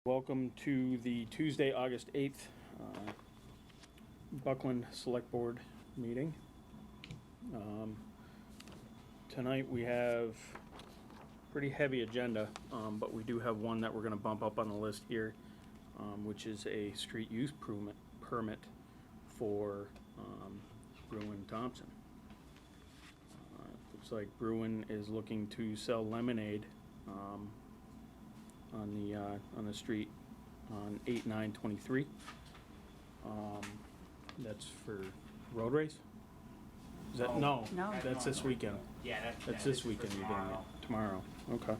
Welcome to the Tuesday, August 8th, Buckland Selectboard meeting. Tonight we have pretty heavy agenda, but we do have one that we're going to bump up on the list here, which is a street use permit for Bruin Thompson. Looks like Bruin is looking to sell lemonade on the street on 8/9/23. That's for road race? Is that, no, that's this weekend. Yeah, That's this weekend you're doing it. Tomorrow, okay.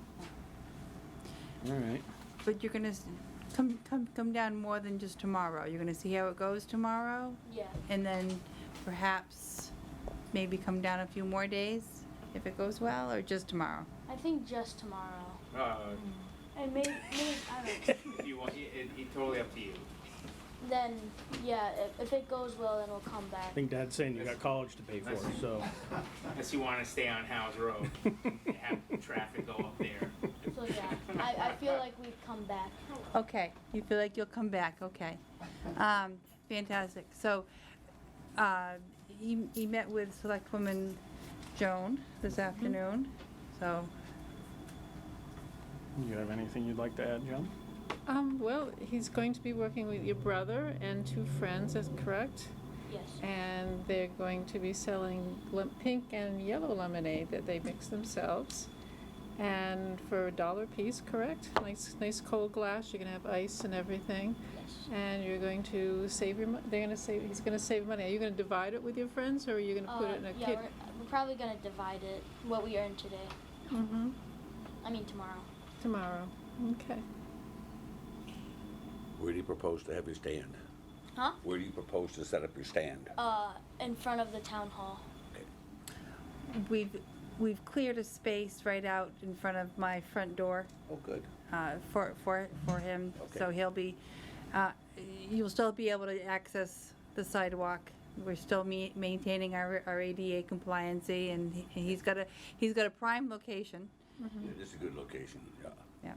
All right. But you're gonna come down more than just tomorrow. You're gonna see how it goes tomorrow? Yeah. And then perhaps maybe come down a few more days if it goes well, or just tomorrow? I think just tomorrow. And maybe I don't know. If you want, it's totally up to you. Then, yeah, if it goes well, then we'll come back. I think Dad's saying you got college to pay for, so. Unless you want to stay on Howes Road and have traffic go up there. So yeah, I feel like we'd come back. Okay, you feel like you'll come back, okay. Fantastic. So, he met with Selectwoman Joan this afternoon, so. You have anything you'd like to add, John? Well, he's going to be working with your brother and two friends, that's correct? Yes. And they're going to be selling pink and yellow lemonade that they mix themselves. And for $1 a piece, correct? Nice cold glass, you can have ice and everything. Yes. And you're going to save your money, he's gonna save money. Are you gonna divide it with your friends, or are you gonna put it in a kit? Yeah, we're probably gonna divide it, what we earned today. Mm-hmm, I mean tomorrow. tomorrow, okay. Where do you propose to have your stand? Huh? Where do you propose to set up your stand? In front of the town hall. Okay. We've cleared a space right out in front of my front door, Oh, good. for him. Okay. So he'll be, you'll still be able to access the sidewalk. We're still maintaining our ADA compliancy, and he's got a prime location. Yeah, this is a good location, yeah. Yeah.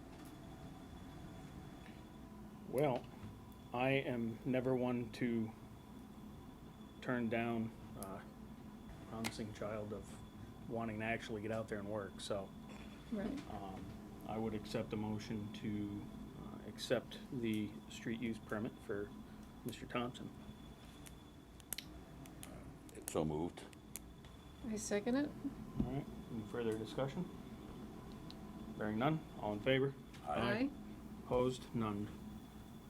Well, I am never one to turn down a promising child of wanting to actually get out there and work, so Right. I would accept a motion to accept the street use permit for Mr. Thompson. It's so moved. I second it. All right, any further discussion? Bearing none, all in favor? Aye. Opposed? None.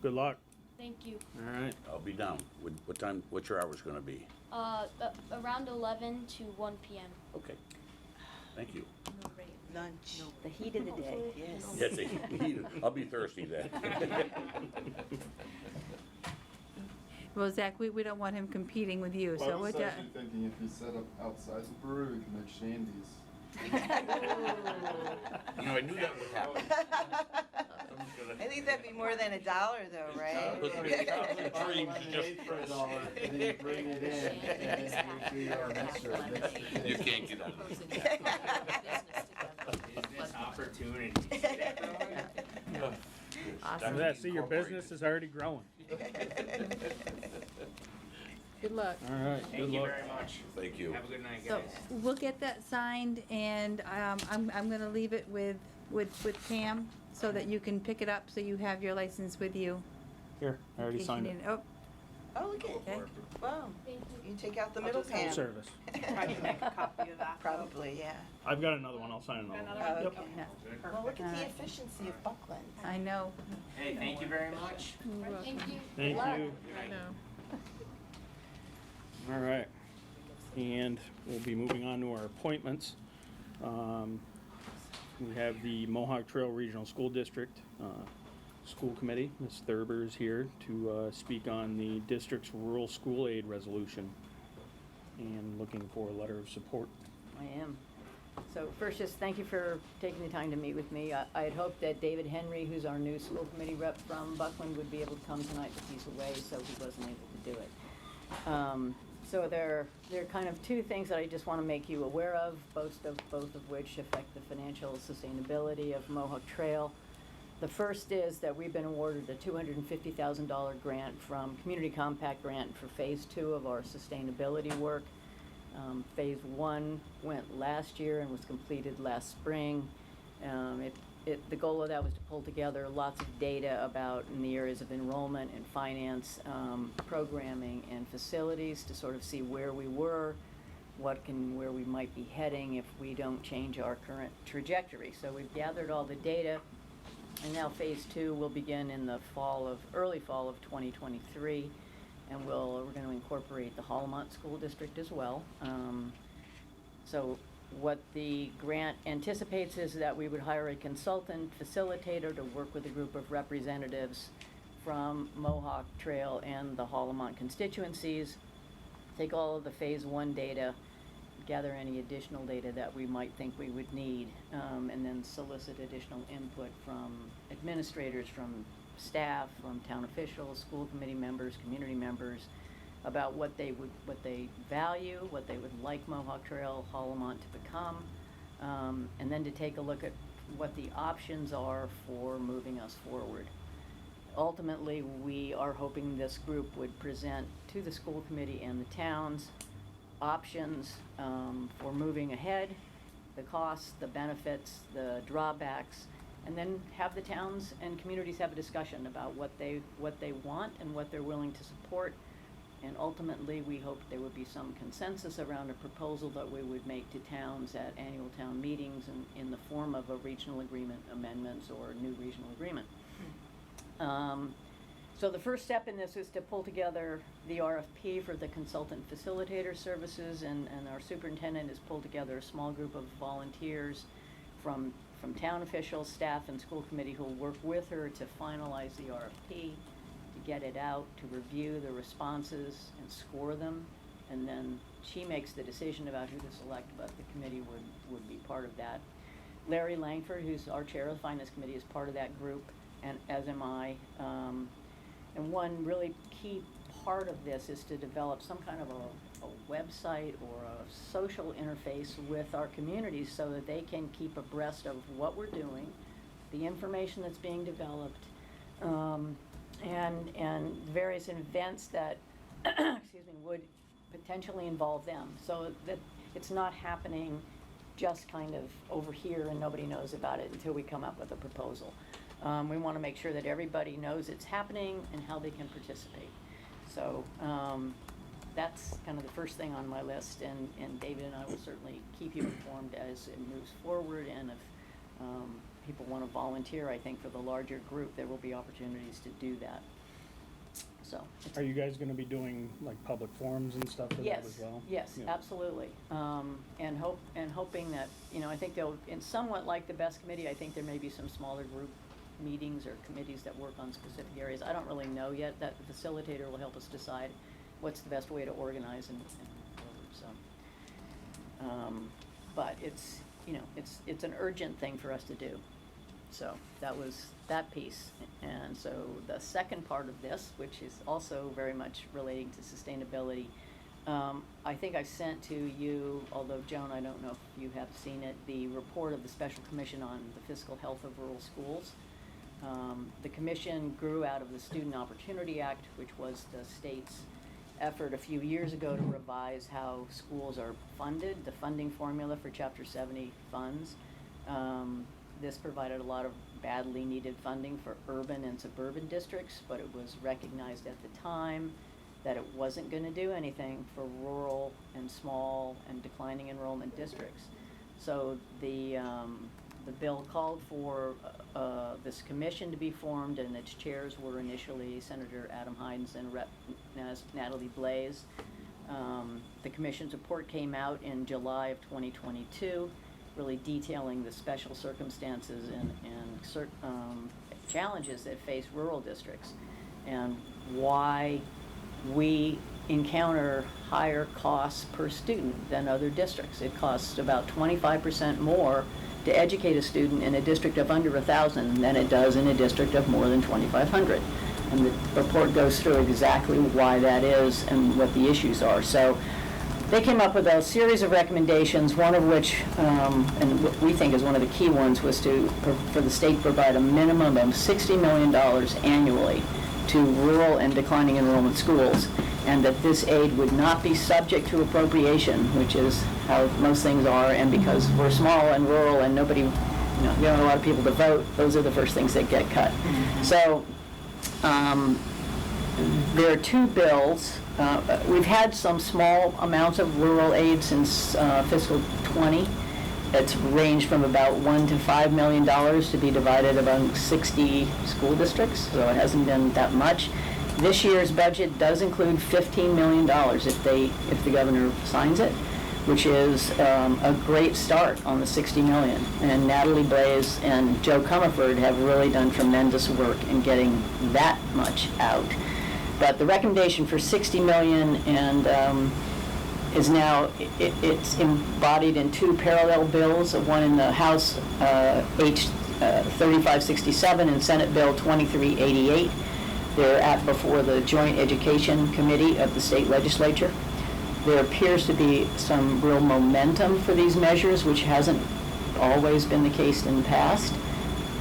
Good luck. Thank you. All right. I'll be down. What time, what's your hours gonna be? Around 11 to 1 p.m. Okay. Thank you. Lunch. The heat of the day, yes. Yes, I'll be thirsty then. Well, Zach, we don't want him competing with you, Well, so I was we're actually thinking if you set up outside the brewery, we can make shandies. You know, I knew that would happen. I think that'd be more than $1 though, right? Made for $1, and then you bring it in, and then you do your mixer. You can't get on Business opportunity. See that, Rowan? After that, see, your business is already growing. Good luck. All right, good Thank you luck. very much. Thank you. Have a good night, So guys. we'll get that signed, and I'm gonna leave it with Pam so that you can pick it up, so you have your license with you. Here, I already in case signed you it. need Oh, Oh, look at okay. it. Wow. Thank you. You take out the middle Full pan. service. Probably make a copy of that. Probably, yeah. I've got another one, I'll sign another one. Oh, Yep. okay. Yeah, Well, look at the efficiency of Buckland. I know. Hey, thank you very much. Thank you. Thank you. I know. All right. And we'll be moving on to our appointments. We have the Mohawk Trail Regional School District School Committee. Ms. Thurber is here to speak on the district's rural school aid resolution and looking for a letter of support. I am. So first, just thank you for taking the time to meet with me. I had hoped that David Henry, who's our new school committee rep from Buckland, would be able to come tonight, but he's away, so he wasn't able to do it. So there are kind of two things that I just want to make you aware of, both of which affect the financial sustainability of Mohawk Trail. The first is that we've been awarded a $250,000 grant from Community Compact Grant for Phase 2 of our sustainability work. Phase 1 went last year and was completed last spring. The goal of that was to pull together lots of data about in the areas of enrollment and finance, programming and facilities to sort of see where we were, where we might be heading if we don't change our current trajectory. So we've gathered all the data, and now Phase 2 will begin in the early fall of 2023, and we're going to incorporate the Hollamont School District as well. So what the grant anticipates is that we would hire a consultant facilitator to work with a group of representatives from Mohawk Trail and the Hollamont constituencies, take all of the Phase 1 data, gather any additional data that we might think we would need, and then solicit additional input from administrators, from staff, from town officials, school committee members, community members, about what they value, what they would like Mohawk Trail, Hollamont to become, and then to take a look at what the options are for moving us forward. Ultimately, we are hoping this group would present to the school committee and the towns options for moving ahead, the costs, the benefits, the drawbacks, and then have the towns and communities have a discussion about what they want and what they're willing to support. And ultimately, we hope there would be some consensus around a proposal that we would make to towns at annual town meetings in the form of a regional agreement amendments or a new regional agreement. So the first step in this is to pull together the RFP for the consultant facilitator services, and our superintendent has pulled together a small group of volunteers from town officials, staff, and school committee who will work with her to finalize the RFP, to get it out, to review the responses and score them, and then she makes the decision about who to select, but the committee would be part of that. Larry Langford, who's our chair of the finance committee, is part of that group, and as am I. And one really key part of this is to develop some kind of a website or a social interface with our communities so that they can keep abreast of what we're doing, the information that's being developed, and various events that would potentially involve them, so that it's not happening just kind of over here and nobody knows about it until we come up with a proposal. We want to make sure that everybody knows it's happening and how they can participate. So that's kind of the first thing on my list, and David and I will certainly keep you informed as it moves forward, and if people want to volunteer, I think for the larger group, there will be opportunities to do that. So. Are you guys gonna be doing like public forums and stuff for that as well? Yes, Yeah. absolutely. And hoping that, I think they'll, in somewhat like the BEST committee, I think there may be some smaller group meetings or committees that work on specific areas. I don't really know yet. That the facilitator will help us decide what's the best way to organize and forward, so. But it's, it's an urgent thing for us to do. So that was that piece. And so the second part of this, which is also very much relating to sustainability, I think I sent to you, although Joan, I don't know if you have seen it, the report of the Special Commission on the Fiscal Health of Rural Schools. The commission grew out of the Student Opportunity Act, which was the state's effort a few years ago to revise how schools are funded, the funding formula for Chapter 70 funds. This provided a lot of badly needed funding for urban and suburban districts, but it was recognized at the time that it wasn't going to do anything for rural and small and declining enrollment districts. So the bill called for this commission to be formed, and its chairs were initially Senator Adam Hines and Rep. Natalie Blaze. The commission's report came out in July of 2022, really detailing the special circumstances and certain challenges that face rural districts, and why we encounter higher costs per student than other districts. It costs about 25% more to educate a student in a district of under 1,000 than it does in a district of more than 2,500. And the report goes through exactly why that is and what the issues are. So they came up with a series of recommendations, one of which, and what we think is one of the key ones, was for the state to provide a minimum of $60 million annually to rural and declining enrollment schools, and that this aid would not be subject to appropriation, which is how most things are, and because we're small and rural and nobody, you don't have a lot of people to vote, those are the first things that get cut. So there are two bills. We've had some small amounts of rural aid since fiscal 20. It's ranged from about $1 to $5 million to be divided among 60 school districts, so it hasn't been that much. This year's budget does include $15 million if the governor signs it, which is a great start on the $60 million. And Natalie Blaze and Joe Comerford have really done tremendous work in getting that much out. But the recommendation for $60 million and is now, it's embodied in two parallel bills, one in the House H 3567 and Senate Bill 2388. They're at before the Joint Education Committee of the state legislature. There appears to be some real momentum for these measures, which hasn't always been the case in the past.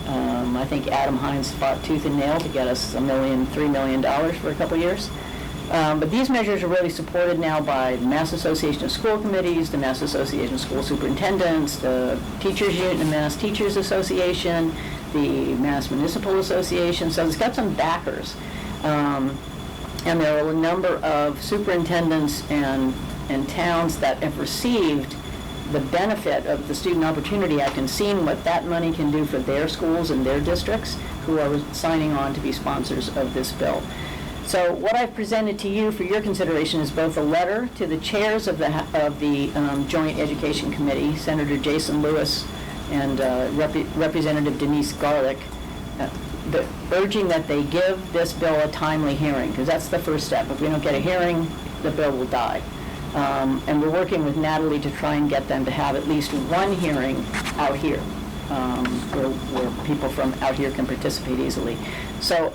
I think Adam Hines fought tooth and nail to get us $3 million for a couple of years. But these measures are really supported now by the Mass Association of School Committees, the Mass Association of School Superintendents, the Teachers Union, the Mass Teachers Association, the Mass Municipal Association. So it's got some backers. And there are a number of superintendents and towns that have received the benefit of the Student Opportunity Act and seen what that money can do for their schools and their districts, who are signing on to be sponsors of this bill. So what I've presented to you for your consideration is both a letter to the chairs of the Joint Education Committee, Senator Jason Lewis and Representative Denise Garlick, urging that they give this bill a timely hearing, because that's the first step. If we don't get a hearing, the bill will die. And we're working with Natalie to try and get them to have at least one hearing out here, where people from out here can participate easily. So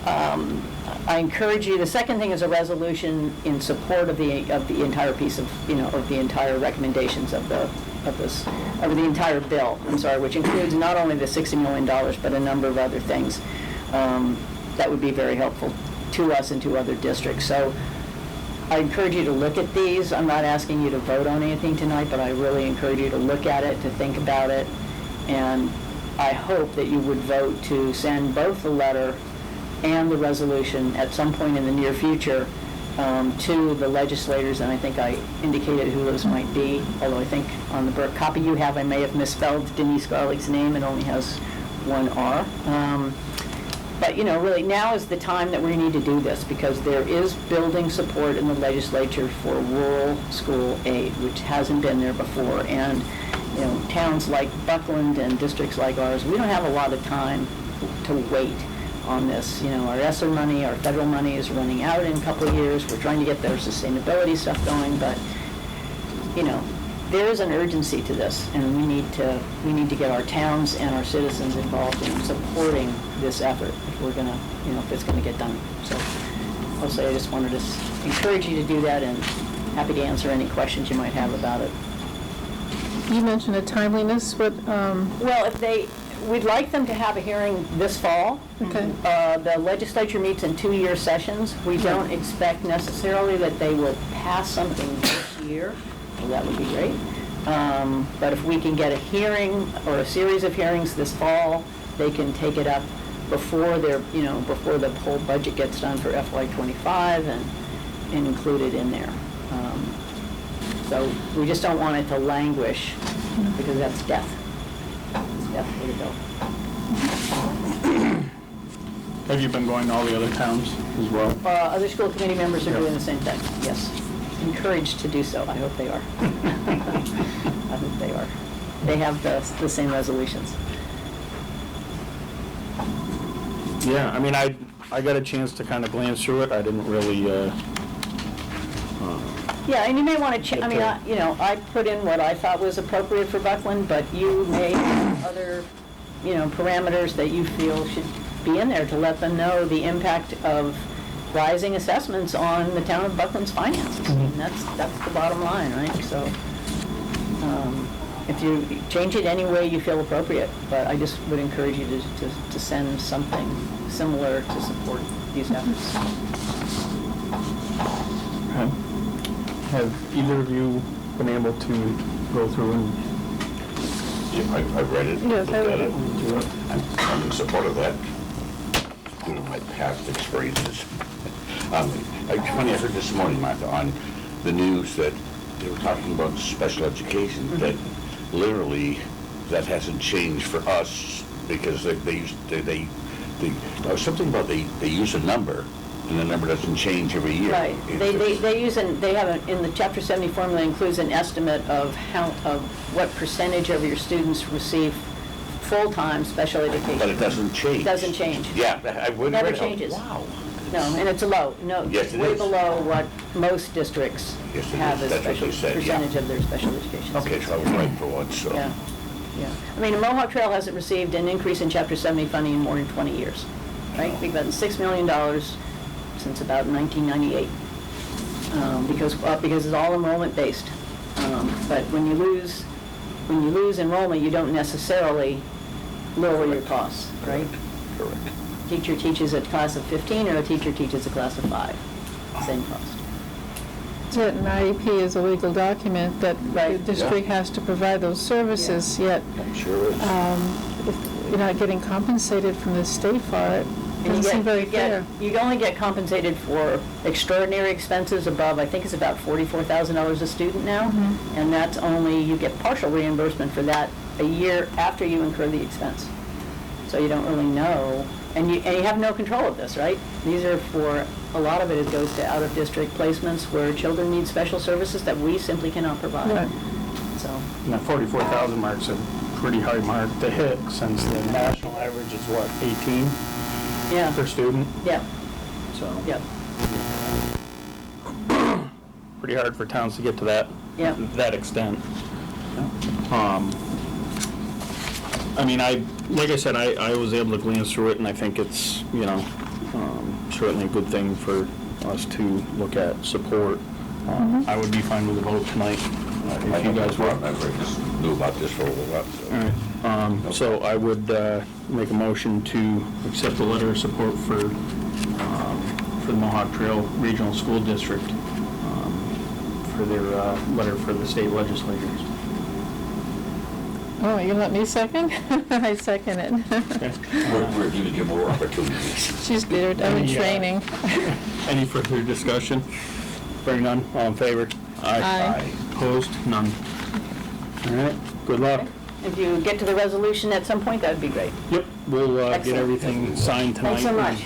I encourage you. The second thing is a resolution in support of the entire piece of of the entire recommendations of the entire bill. Which includes not only the $60 million but a number of other things that would be very helpful to us and to other districts. So I encourage you to look at these. I'm not asking you to vote on anything tonight, but I really encourage you to look at it, to think about it, and I hope that you would vote to send both the letter and the resolution at some point in the near future to the legislators, and I think I indicated who those might be, although I think on the copy you have I may have misspelled Denise Garlick's name. It only has one R. But really now is the time that we need to do this, because there is building support in the legislature for rural school aid, which hasn't been there before. And towns like Buckland and districts like ours, we don't have a lot of time to wait on this. Our ESSER money, our federal money is running out in a couple of years. We're trying to get their sustainability stuff going, but there is an urgency to this, and we need to get our towns and our citizens involved in supporting this effort if we're gonna, if it's gonna get done. So mostly I just wanted to encourage you to do that, and happy to answer any questions you might have about it. You mentioned a timeliness, but Well, we'd like them to have a hearing this fall. okay. The legislature meets in 2-year sessions. We don't expect necessarily that they will pass something this year. Well, that would be great. But if we can get a hearing or a series of hearings this fall, they can take it up before before the whole budget gets done for FY25 and include it in there. So we just don't want it to languish, because that's death. It's death for the bill. Have you been going to all the other towns as well? Other school committee members are Yep. doing the same thing, yes. Encouraged to do so. I hope they are. I hope they are. They have the same resolutions. Yeah, I mean, I got a chance to kind of glance through it. I didn't really, Yeah, and you may want to, I put in what I thought was appropriate for Buckland, but you may have other, parameters that you feel should be in there to let them know the impact of rising assessments on the town of Buckland's finances. I mean, that's the bottom line, right? So, if you change it any way you feel appropriate, but I just would encourage you to send something similar to support these efforts. Okay. Have either of you been able to go through and Yeah, I read it. Yes, I read it. I'm in support of that, due to my past experiences. It's funny, I heard this morning, Martha, on the news that they were talking about special education, that literally that hasn't changed for us because they something about they use a number and the number doesn't change every year. Right. They use they have in the Chapter 70 formula includes an estimate of what percentage of your students receive full-time special education. But it doesn't change. It doesn't change. Yeah, I wouldn't. Never changes. Wow. No, and it's low. No, Yes, it way is. below what most districts Yes, it have is. as That's what special you said, yeah. percentage of their special education. Okay, so I was right for once, so. Yeah, yeah. I mean, Mohawk Trail hasn't received an increase in Chapter 70 funding in more than 20 years, right? We've gotten $6 million since about 1998, because it's all enrollment based. But when you lose enrollment, you don't necessarily lower your costs, right? Correct. Teacher teaches a class of 15 or a teacher teaches a class of 5, same cost. Yet an IEP is a legal document that the Right. district has to provide those services, yet I'm sure it's. if you're not getting compensated from the state for it, it And doesn't seem very fair. you only get compensated for extraordinary expenses above, I think it's about $44,000 a student now. And that's only, you get partial reimbursement for that a year after you incur the expense. So you don't really know, and you have no control of this, right? These are for, a lot of it goes to out-of-district placements where children need special services that we simply cannot provide. Right. So, And that 44,000 mark's a pretty high mark to hit, since the national average is what, 18 yeah, per student? yeah, So yeah, pretty hard for towns to get to that yeah. that extent. I mean, like I said, I was able to glance through it, and I think it's, certainly a good thing for us to look at support. I would be fine with a vote tonight, if you guys were. I just knew about this for a while, so. All right, so I would make a motion to accept the letter of support for the Mohawk Trail Regional School District, for their letter for the state legislators. Oh, you let me second? I second it. Okay. We're going to give more opportunities. She's good, I'm in Any, training. Any further discussion? Hearing none, all in favor? Aye. Opposed? None. All right, good luck. If you get to the resolution at some point, that would be great. Yep, we'll get Excellent. everything signed tonight. Thanks so much.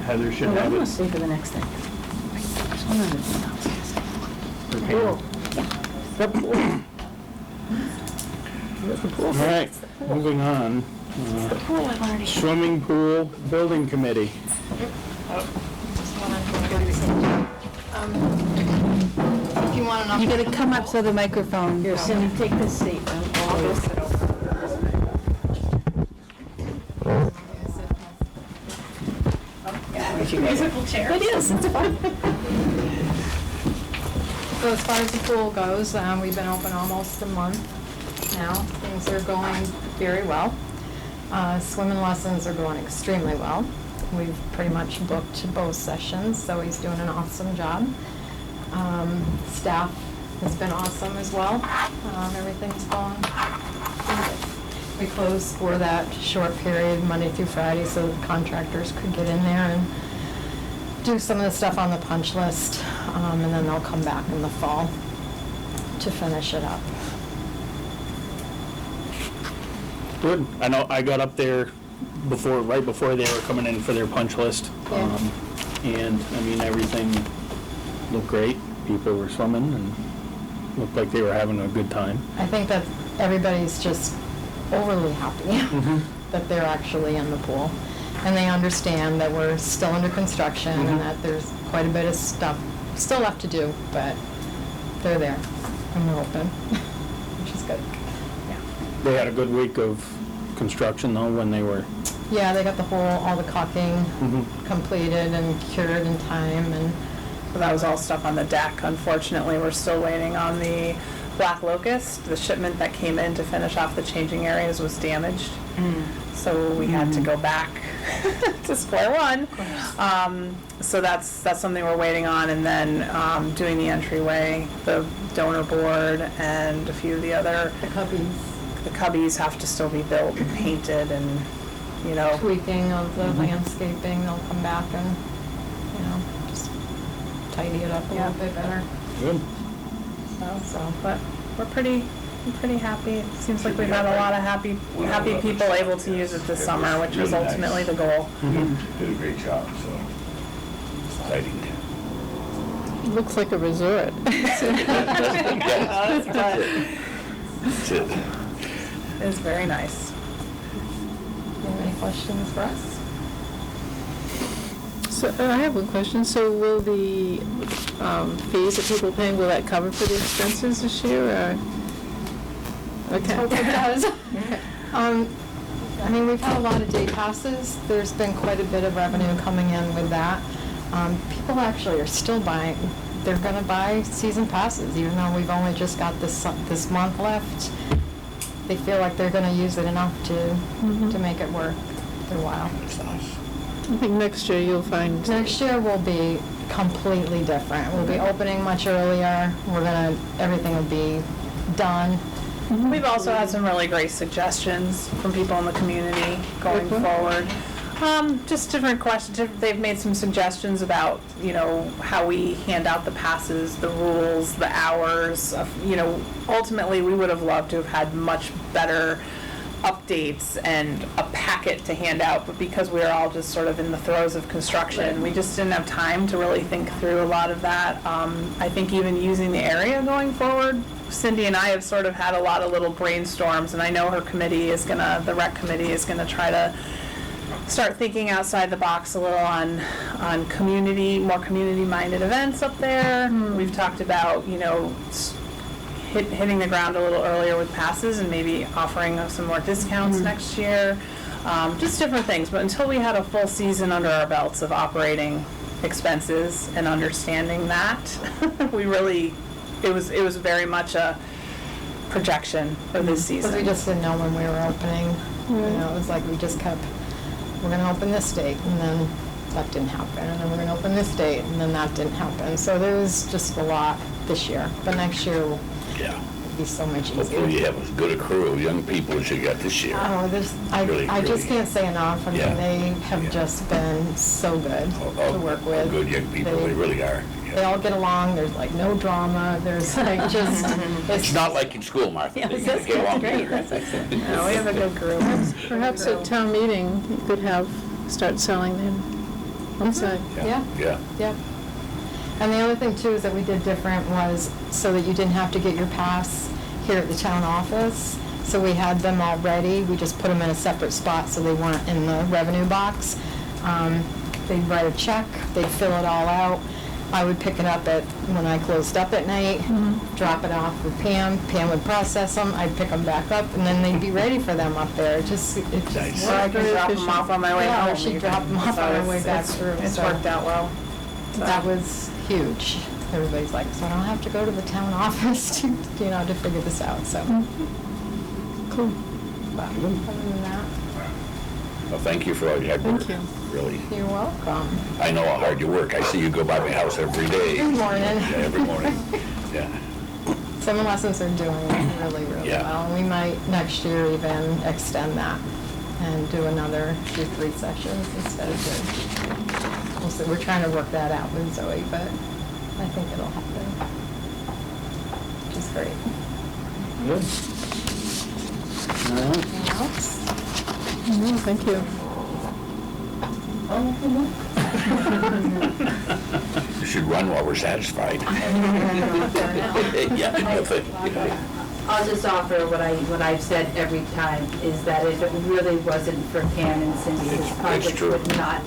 Heather should What have do you it. want to say for the next thing? What's going on with the pool? The pool. The pool. All right, moving on. The pool I've already. Swimming pool building committee. If you want an You gotta come up so the microphone. Here, Cindy, take this seat. I'll go sit over. Musical chair. It is, it's fun. So as far as the pool goes, we've been open almost a month now. Things are going very well. Swimming lessons are going extremely well. We've pretty much booked both sessions, so he's doing an awesome job. Staff has been awesome as well. Everything's going good. We closed for that short period, Monday through Friday, so the contractors could get in there and do some of the stuff on the punch list, and then they'll come back in the fall to finish it up. Good. I know I got up there right before they were coming in for their punch list. Yeah. And, I mean, everything looked great. People were swimming and looked like they were having a good time. I think that everybody's just overly happy that they're actually in the pool. And they understand that we're still under construction and that there's quite a bit of stuff still left to do, but they're there and we're open, which is good. They had a good week of construction, though, when they were Yeah, they got all the caulking Mhm. completed and cured in time, and So that was all stuff on the deck. Unfortunately, we're still waiting on the black locust. The shipment that came in to finish off the changing areas was damaged. So we had to go back to square one. So that's something we're waiting on, and then doing the entryway, the donor board, and a few of the other. the cubbies, The cubbies have to still be built and painted, and tweaking of the landscaping, they'll come back and, just tidy it up a little bit better. Good. But we're pretty happy. It seems like we've had a lot of happy people able to use it this summer, which was ultimately the goal. Did a great job, so exciting. Looks like a resort. That's it. It's very nice. You have any questions for us? So I have one question. So will the fees that people are paying, will that cover for the expenses this year, or? Okay. Hope it does. We've had a lot of day passes. There's been quite a bit of revenue coming in with that. People actually are still buying, they're gonna buy season passes, even though we've only just got this month left. They feel like they're gonna use it enough to make it worth their while. That's nice. I think next year you'll find. Next year will be completely different. We'll be opening much earlier. Everything will be done. We've also had some really great suggestions from people in the community going forward. Just different questions. They've made some suggestions about, how we hand out the passes, the rules, the hours. Ultimately, we would have loved to have had much better updates and a packet to hand out, but because we were all just sort of in the throes of construction, we just didn't have time to really think through a lot of that. I think even using the area going forward, Cindy and I have sort of had a lot of little brainstorms, and I know her committee the rec committee is gonna try to start thinking outside the box a little on more community-minded events up there. We've talked about, hitting the ground a little earlier with passes and maybe offering some more discounts next year. Just different things, but until we had a full season under our belts of operating expenses and understanding that, it was very much a projection for this season. Because we just didn't know when we were opening. It was like we just kept, we're gonna open this date, and then that didn't happen, and then we're gonna open this date, and then that didn't happen. So there was just a lot this year, but next year will be so much easier. Hopefully you have as good a crew of young people as you got this year. Oh, I just can't say enough. I mean, they have just been so good to work with. Good young people, they really are. They all get along, there's like no drama, there's like just. It's not like in school, Martha. They get along together. No, we have a good group. Perhaps at town meeting, you could start selling them inside. Yeah. Yeah. And the other thing too is that we did different was so that you didn't have to get your pass here at the town office. So we had them all ready, we just put them in a separate spot so they weren't in the revenue box. They'd write a check, they'd fill it all out. I would pick it up when I closed up at night, drop it off with Pam. Pam would process them, I'd pick them back up, and then they'd be ready for them up there. It just Nice. Or I can drop them off on my way home. or she'd drop them off on her way back through. It's so worked out well. That was huge. Everybody's like, so I don't have to go to the town office to figure this out, so. Cool. But other than that, Well, thank you for all your hard work. Thank you. Really. you're welcome. I know how hard you work. I see you go by my house every day. Good morning. Yeah, every morning. Yeah. Summer lessons are doing really, really Yeah. well. And we might next year even extend that and do another 2-3 sessions instead of 2. We'll see. We're trying to work that out with Zoe, but I think it'll happen. Which is great. Good. All right. Anything else? No, thank you. You should run while we're satisfied. Yeah, nothing. I'll just offer what I've said every time, is that if it really wasn't for Pam and Cindy, this project true. would not,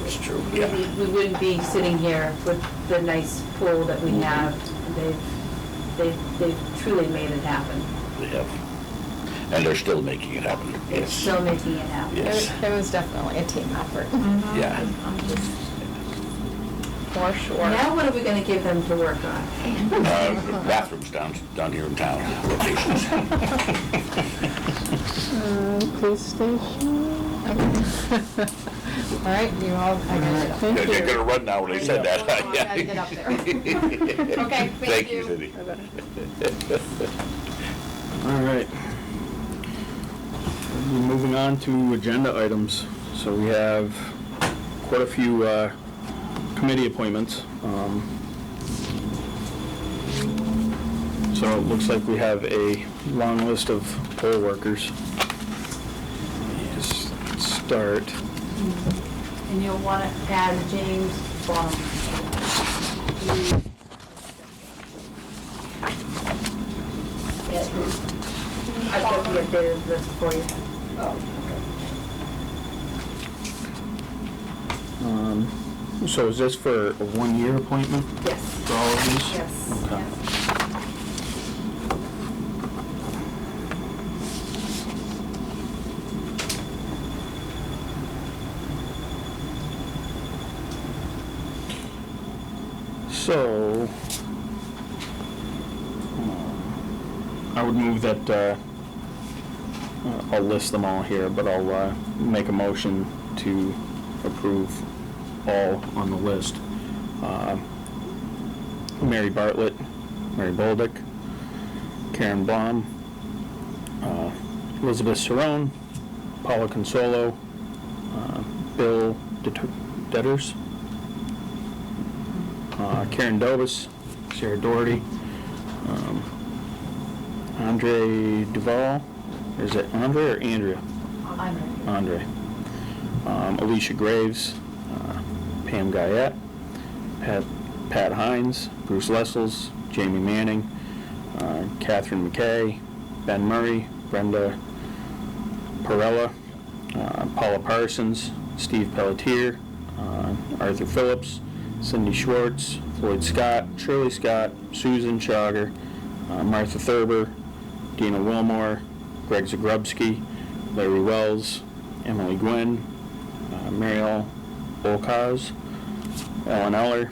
It's true, yeah. we wouldn't be sitting here with the nice pool that we have. They've truly made it happen. They have. And they're still making it happen, They're yes. still making it happen. Yes. It was definitely a team effort, Yeah. for sure. Now what are we gonna give them to work on? Bathrooms down here in town, locations. Police station. All right, you all, I got it. Thank you. They're gonna run now when they said that. I gotta get up there. Okay, Thank you, Cindy. All right. Moving on to agenda items. So we have quite a few committee appointments. So it looks like we have a long list of poll workers. Just start. And you'll wanna add James Bond. I've got the updated list for you. So is this for a one-year appointment Yes. for all of these? Yes. Okay. So, I would move that, I'll list them all here, but I'll make a motion to approve all on the list. Mary Bartlett, Mary Bolduc, Karen Blom, Elizabeth Cerrone, Paula Consolo, Bill Detters, Karen Dobis, Sarah Doherty, Andre Duval, is it Andre or Andrea? Andre. Alicia Graves, Pam Guyette, Pat Hines, Bruce Lessels, Jamie Manning, Catherine McKay, Ben Murray, Brenda Perella, Paula Parsons, Steve Pelletier, Arthur Phillips, Cindy Schwartz, Floyd Scott, Shirley Scott, Susan Chager, Martha Thurber, Dina Wilmore, Greg Zagrubski, Larry Wells, Emily Gwynn, Mariel Olcaz, Ellen Eller,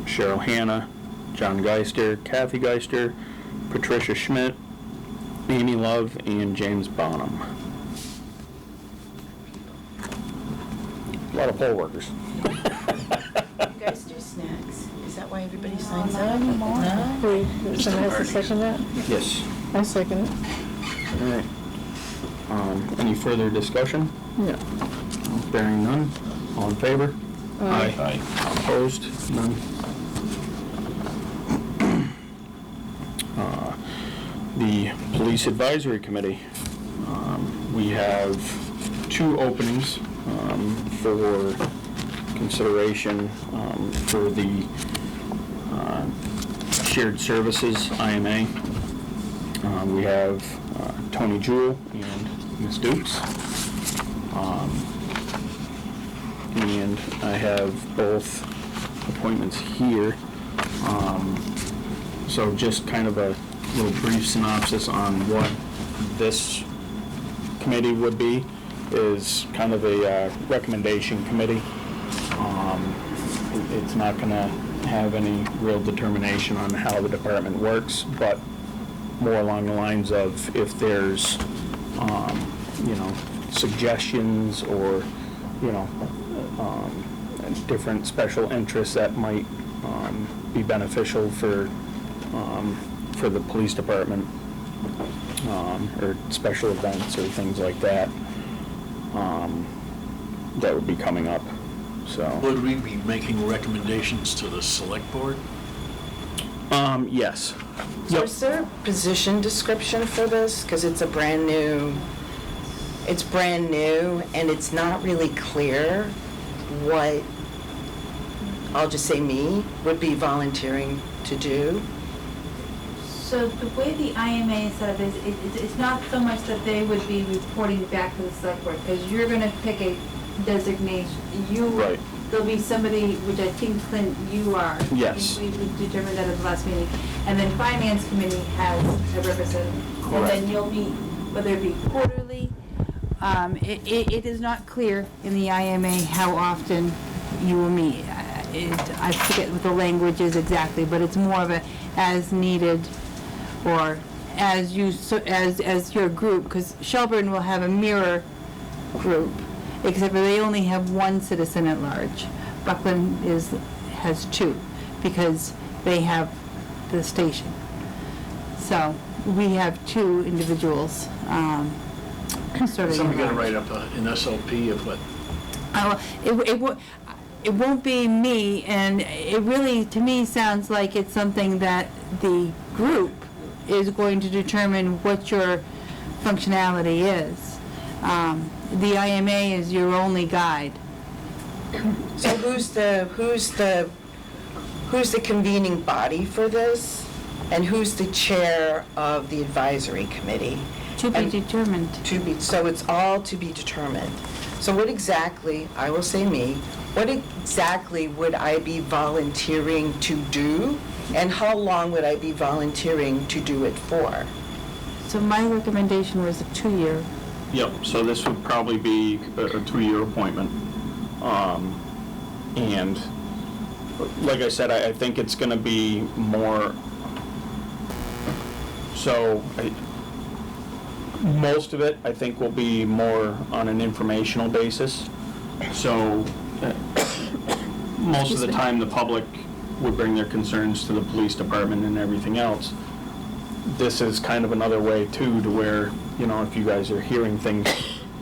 Cheryl Hanna, John Geister, Kathy Geister, Patricia Schmidt, Amy Love, and James Bonham. A lot of poll workers. You guys do snacks? Is that why everybody signs up? Someone has to second that? Yes. I'll second it. All right. Any further discussion? No. Bearing none, all in favor? Aye. Aye. Opposed? None. The Police Advisory Committee, we have 2 openings for consideration for the Shared Services IMA. We have Tony Jewell and Ms. Dukes. And I have both appointments here. So just kind of a little brief synopsis on what this committee would be is kind of a recommendation committee. It's not going to have any real determination on how the department works, but more along the lines of if there's, suggestions or, different special interests that might be beneficial for the police department, or special events or things like that, that would be coming up. So. Would we be making recommendations to the select board? Yes. So Yep. is there a position description for this? Because it's brand new, and it's not really clear what, I'll just say me, would be volunteering to do. So the way the IMA is set up is, it's not so much that they would be reporting back to the select board, because you're gonna pick a designation. Right. There'll be somebody, which I think, Clint, you are. Yes. We determined that at the last meeting. And then Finance Committee has a representative. Correct. And then you'll meet whether it be quarterly. It is not clear in the IMA how often you will meet. I forget what the language is exactly, but it's more of a as needed or as your group, because Shelburne will have a mirror group, except for they only have one citizen at large. Buckland has two, because they have the station. So we have two individuals, sort of. Somebody gotta write up an SOP of what, It won't be me, and it really, to me, sounds like it's something that the group is going to determine what your functionality is. The IMA is your only guide. So who's the convening body for this? And who's the chair of the advisory committee? To be determined. So it's all to be determined. So what exactly, I will say me, what exactly would I be volunteering to do? And how long would I be volunteering to do it for? So my recommendation was a 2-year. Yep, so this would probably be a 2-year appointment. And like I said, I think it's gonna be more, so most of it, I think, will be more on an informational basis. So most of the time, the public would bring their concerns to the police department and everything else. This is kind of another way too, to where, you know, if you guys are hearing things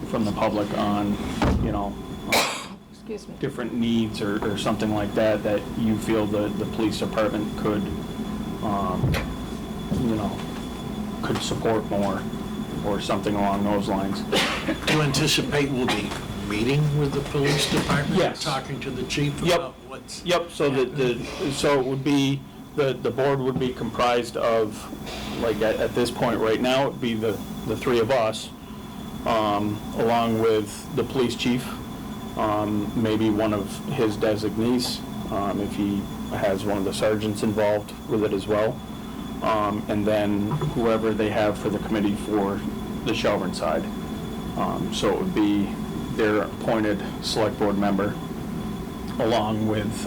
from the public on, you know, different needs or something like that, that you feel the police department could, you know, could support more, or something along those lines. do you anticipate we'll be meeting with the police department? Yes. Talking to the chief Yep. about what's... Yep, so so it would be, the board would be comprised of, like at this point right now, it'd be the three of us, along with the police chief, maybe one of his designees, if he has one of the sergeants involved with it as well, and then whoever they have for the committee for the Shelburne side. So it would be their appointed select board member, along with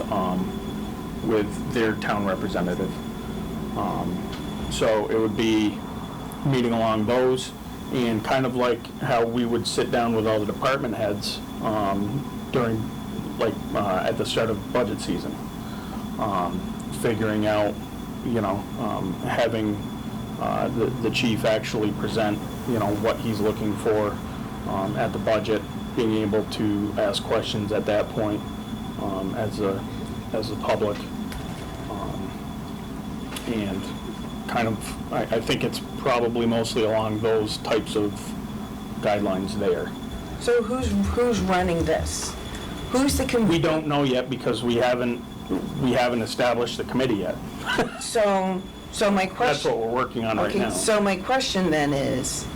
their town representative. So it would be meeting along those, and kind of like how we would sit down with all the department heads during, like, at the start of budget season, figuring out, you know, having the chief actually present, you know, what he's looking for at the budget, being able to ask questions at that point as a public, and kind of, I think it's probably mostly along those types of guidelines there. So who's running this? Who's the We don't know yet, because we haven't established the committee yet. So my question... That's what we're working on right now. Okay, so my question then is,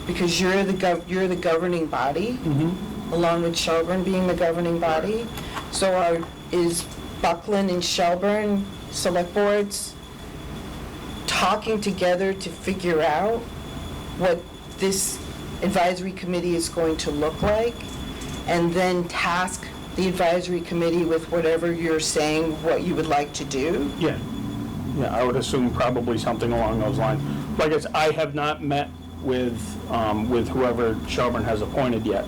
because you're the governing body, along with Shelburne being the governing body, so is Buckland and Shelburne select boards talking together to figure out what this advisory committee is going to look like, and then task the advisory committee with whatever you're saying, what you would like to do? Yeah, I would assume probably something along those lines. Like I said, I have not met with whoever Shelburne has appointed yet.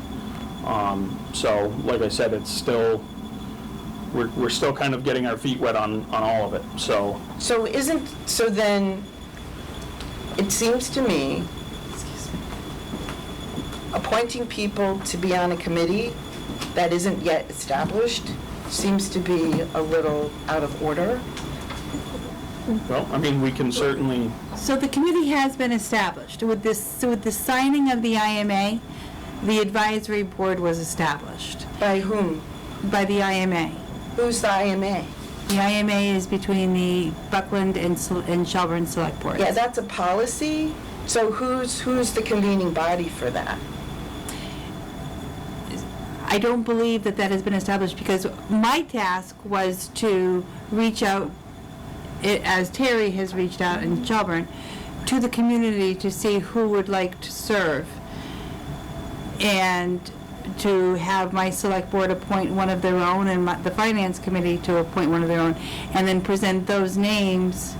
So, like I said, it's still, we're still kind of getting our feet wet on all of it, so. So then, it seems to me, appointing people to be on a committee that isn't yet established seems to be a little out of order. Well, I mean, we can certainly. So the committee has been established. With the signing of the IMA, the advisory board was established. By whom? By the IMA. Who's the IMA? The IMA is between the Buckland and Shelburne select boards. Yeah, that's a policy. So who's the convening body for that? I don't believe that has been established, because my task was to reach out, as Terry has reached out in Shelburne, to the community to see who would like to serve. And to have my select board appoint one of their own and the finance committee to appoint one of their own, and then present those names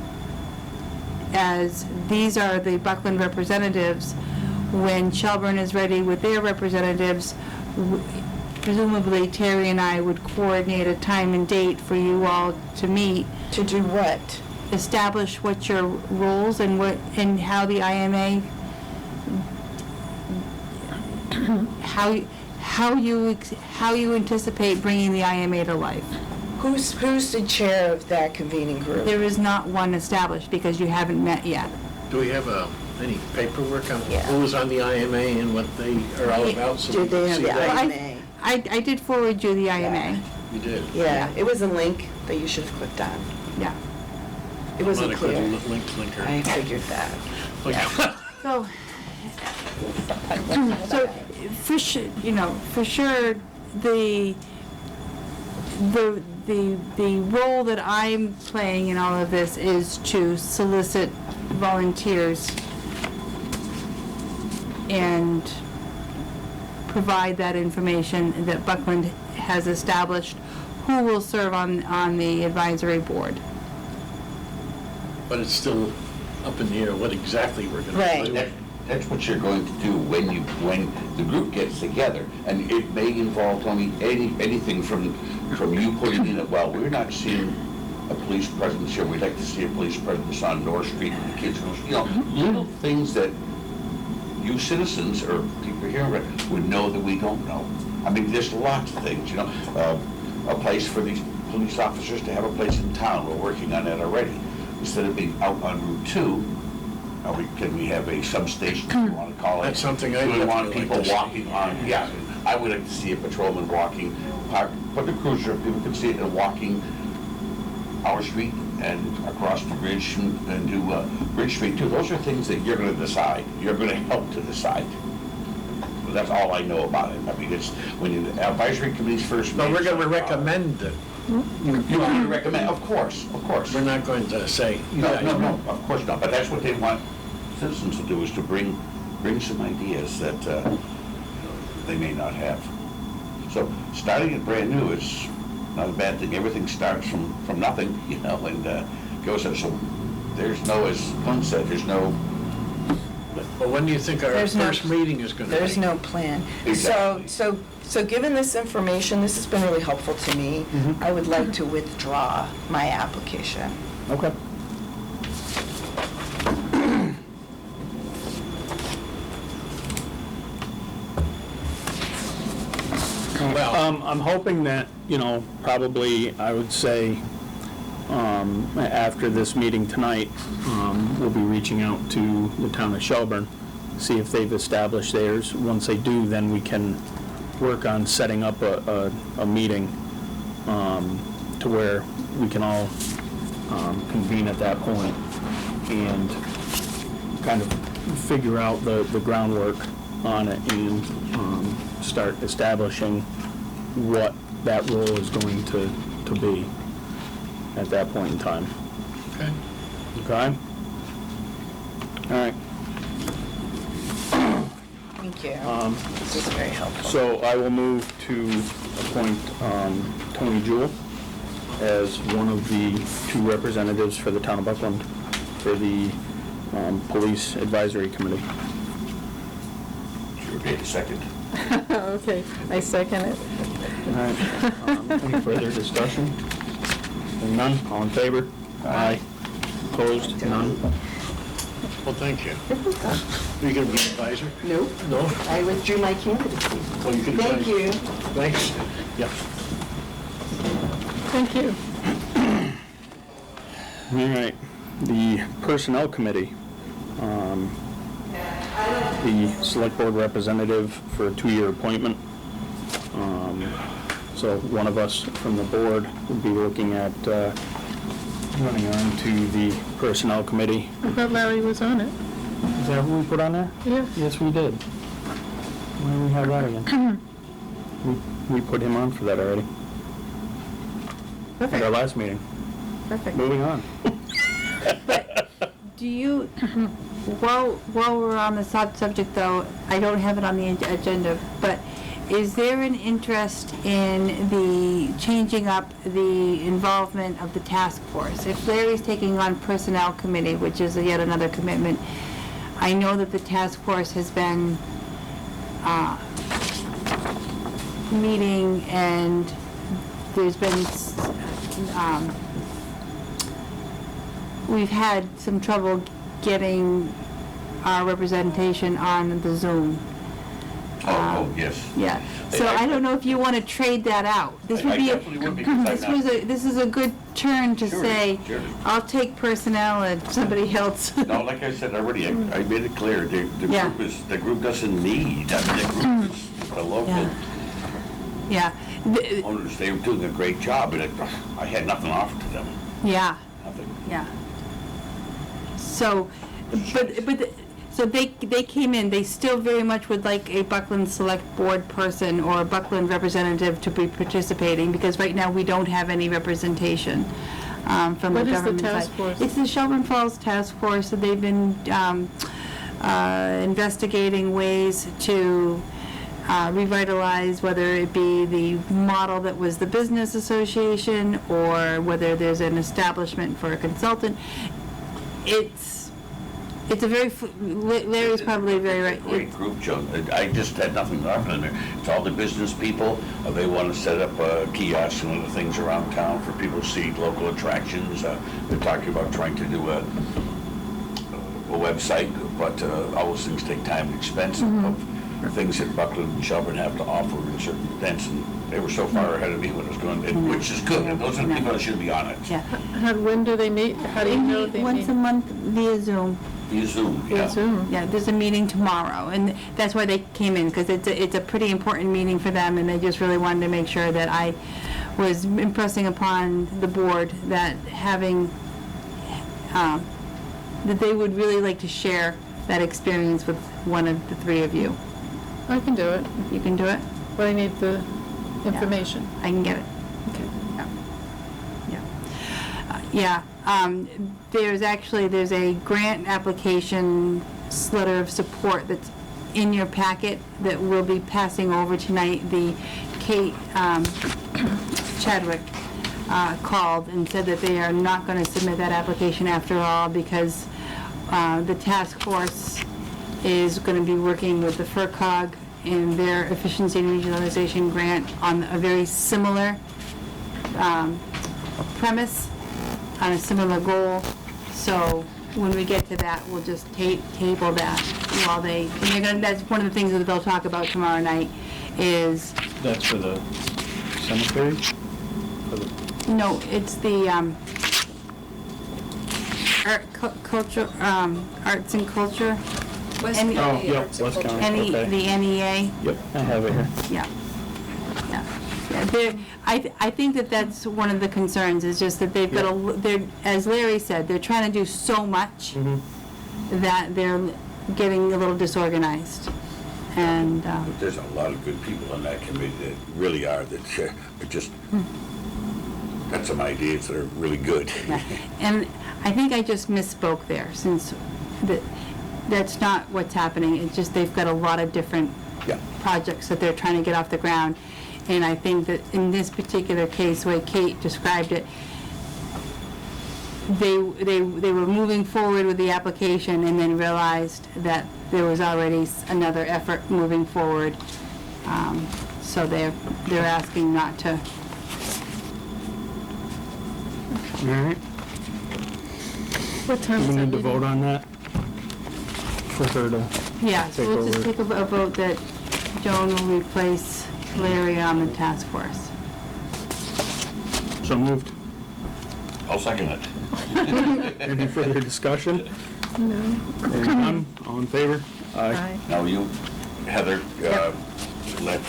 as these are the Buckland representatives. When Shelburne is ready with their representatives, presumably Terry and I would coordinate a time and date for you all to meet. To do what? Establish what your roles and and how the IMA, how you anticipate bringing the IMA to life. Who's the chair of that convening group? There is not one established because you haven't met yet. Do we have any paperwork on Yeah. who is on the IMA and what they are all about? So Do we can they have see the that? IMA? I did forward you the IMA. You did? Yeah, it was a link that you should have clicked on. Yeah. It wasn't Not a good clear. link clinker. I figured that. Okay. So, for sure, the role that I'm playing in all of this is to solicit volunteers and provide that information that Buckland has established who will serve on the advisory board. But it's still up in the air what exactly we're going to Right. do. That's what you're going to do when the group gets together, and it may involve, Tony, anything from you putting in it, well, we're not seeing a police presence here, we'd like to see a police presence on North Street, and the kids, little things that you citizens or people here would know that we don't know. I mean, there's lots of things, a place for these police officers to have a place in town. We're working on that already. Instead of being out on Route 2, can we have a substation, if you want to call it? That's something I'd Do we want definitely people like to see. walking on, yeah, I would like to see a patrolman walking, put the cruiser, people can see it, and walking our street and across the bridge and do Bridge Street too. Those are things that you're going to decide. You're going to help to decide. But that's all I know about it. I mean, it's when the advisory committees first. But we're going to recommend that. You're going to recommend, of course. We're not going to say. No, of course not. But that's what they want citizens to do, is to bring some ideas that they may not have. So starting it brand new is not a bad thing. Everything starts from nothing, and goes on. So there's no, as Glenn said, there's no. Well, when do you think our first meeting is going to be? There's no plan. Exactly. So given this information, this has been really helpful to me. I would like to withdraw my application. Okay. Well, I'm hoping that, probably, I would say, after this meeting tonight, we'll be reaching out to the town of Shelburne, see if they've established theirs. Once they do, then we can work on setting up a meeting to where we can all convene at that point and kind of figure out the groundwork on it and start establishing what that role is going to be at that point in time. okay. Okay? All right. Thank you. This is very helpful. So I will move to appoint Tony Jewell as one of the two representatives for the town of Buckland for the Police Advisory Committee. Sure, be a second. Okay, I second it. All right. Any further discussion? Hearing none, all in favor? Aye. Opposed? None? Well, thank you. Are you going to be an advisor? Nope. No? I withdrew my candidacy. Well, you can Thank advise. you. Thanks. Yeah. Thank you. All right. The Personnel Committee. The Select Board representative for a 2-year appointment. So one of us from the board would be looking at running on to the Personnel Committee. I thought Larry was on it. Is that who we put on there? Yeah. Yes, we did. Why do we have that again? We put him on for that already. At our last meeting. Perfect. Moving on. But do you, while we're on the subject though, I don't have it on the agenda, but is there an interest in the changing up the involvement of the task force? If Larry's taking on personnel committee, which is yet another commitment, I know that the task force has been meeting, and there's been we've had some trouble getting our representation on the Zoom. Oh, yes. Yeah, so I don't know if you want to trade that out. This would I be, definitely would, because I'm not- this is a good turn to Sure, say, sure. I'll take personnel and somebody else. No, like I said already, I made it clear, Yeah. the group doesn't need, I mean, the group is the local Yeah, owners, they were doing a great job, and I had nothing offered to them, yeah, nothing. yeah. So, so they came in, they still very much would like a Buckland Select Board person or a Buckland representative to be participating, because right now we don't have any representation from the What is the government side. task force? It's the Shelburne Falls Task Force, so they've been investigating ways to revitalize, whether it be the model that was the business association, or whether there's an establishment for a consultant. It's a very, Larry's probably very right. It's a great group, Joe. I just had nothing to offer them. It's all the business people. They want to set up kiosks and other things around town for people to see local attractions. They're talking about trying to do a website, but all those things take time and expense of things that Buckland and Shelburne have to offer in certain events. And they were so far ahead of me when it was going, which is good. And those are the people that should be on it. Yeah. When do they meet? How do you know they meet? Once a month via Zoom. Via Zoom, yeah. Via Zoom. Yeah, there's a meeting tomorrow, and that's why they came in, because it's a pretty important meeting for them, and they just really wanted to make sure that I was impressing upon the board that having, that they would really like to share that experience with one of the three of you. I can do it, You can do it? but I need the information. I can get it. Okay. Yeah, there's a grant application letter of support that's in your packet that we'll be passing over tonight. The Kate Chadwick called and said that they are not going to submit that application after all, because the task force is going to be working with the FERCog in their efficiency and regionalization grant on a very similar premise, on a similar goal. So when we get to that, we'll just table that while that's one of the things that they'll talk about tomorrow night is. That's for the cemetery? No, it's the arts and culture. Oh, yep, West County, okay. The NEA. Yep, I have it here. Yeah. I think that's one of the concerns, is just that they've got they're, as Larry said, they're trying to do so much that they're getting a little disorganized. And But there's a lot of good people on that committee that really are, that are just, got some ideas that are really good. yeah. And I think I just misspoke there, since that's not what's happening. It's just they've got a lot of different projects that they're trying to get off the ground. And I think that in this particular case, the way Kate described it, they were moving forward with the application and then realized that there was already another effort moving forward. So they're asking not to. All right. What time Do is we that need to meeting? vote on that? For her to Yeah, so take we'll just over? take a vote that Joan will replace Larry on the task force. So moved. I'll second it. Any further discussion? No. Hearing none, all in favor? Aye. Now you, Heather, let,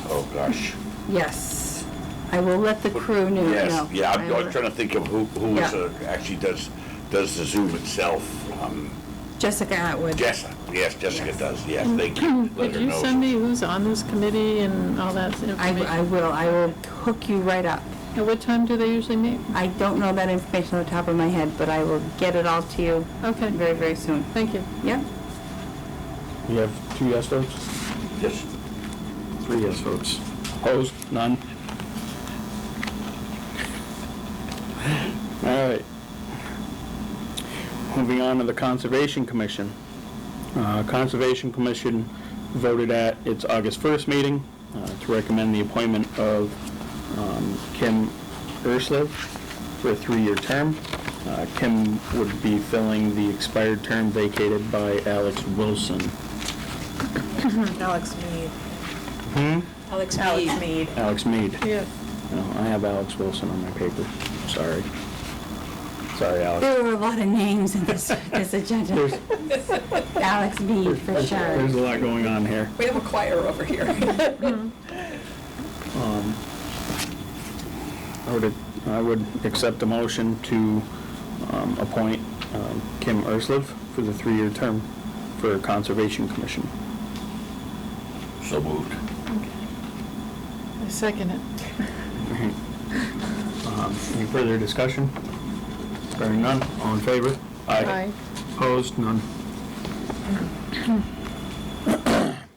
oh gosh. Yes. I will let the crew know. Yes, yeah, I I'm will- trying to think of who is, actually does the Zoom itself. Jessica Atwood. Jessica does, yes, thank you. Let Could her you know. send me who's on this committee and all that information? I will hook you right up. At what time do they usually meet? I don't know that information on the top of my head, but I will get it all to you Okay, very, very soon. thank you. Yep. You have 2 yes votes? Yes. 3 yes votes. Opposed? None? All right. Moving on to the Conservation Commission. Conservation Commission voted at its August 1st meeting to recommend the appointment of Kim Urslev for a 3-year term. Kim would be filling the expired term vacated by Alex Wilson. Alex Mead. Alex Alex Mead. Alex Mead. Yes. No, I have Alex Wilson on my paper. Sorry. Sorry, Alex. There were a lot of names in this agenda. Alex Mead, for sure. There's a lot going on here. We have a choir over here. I would accept a motion to appoint Kim Urslev for the 3-year term for Conservation Commission. So moved. I second it. Any further discussion? Hearing none, all in favor? Aye. Opposed? None.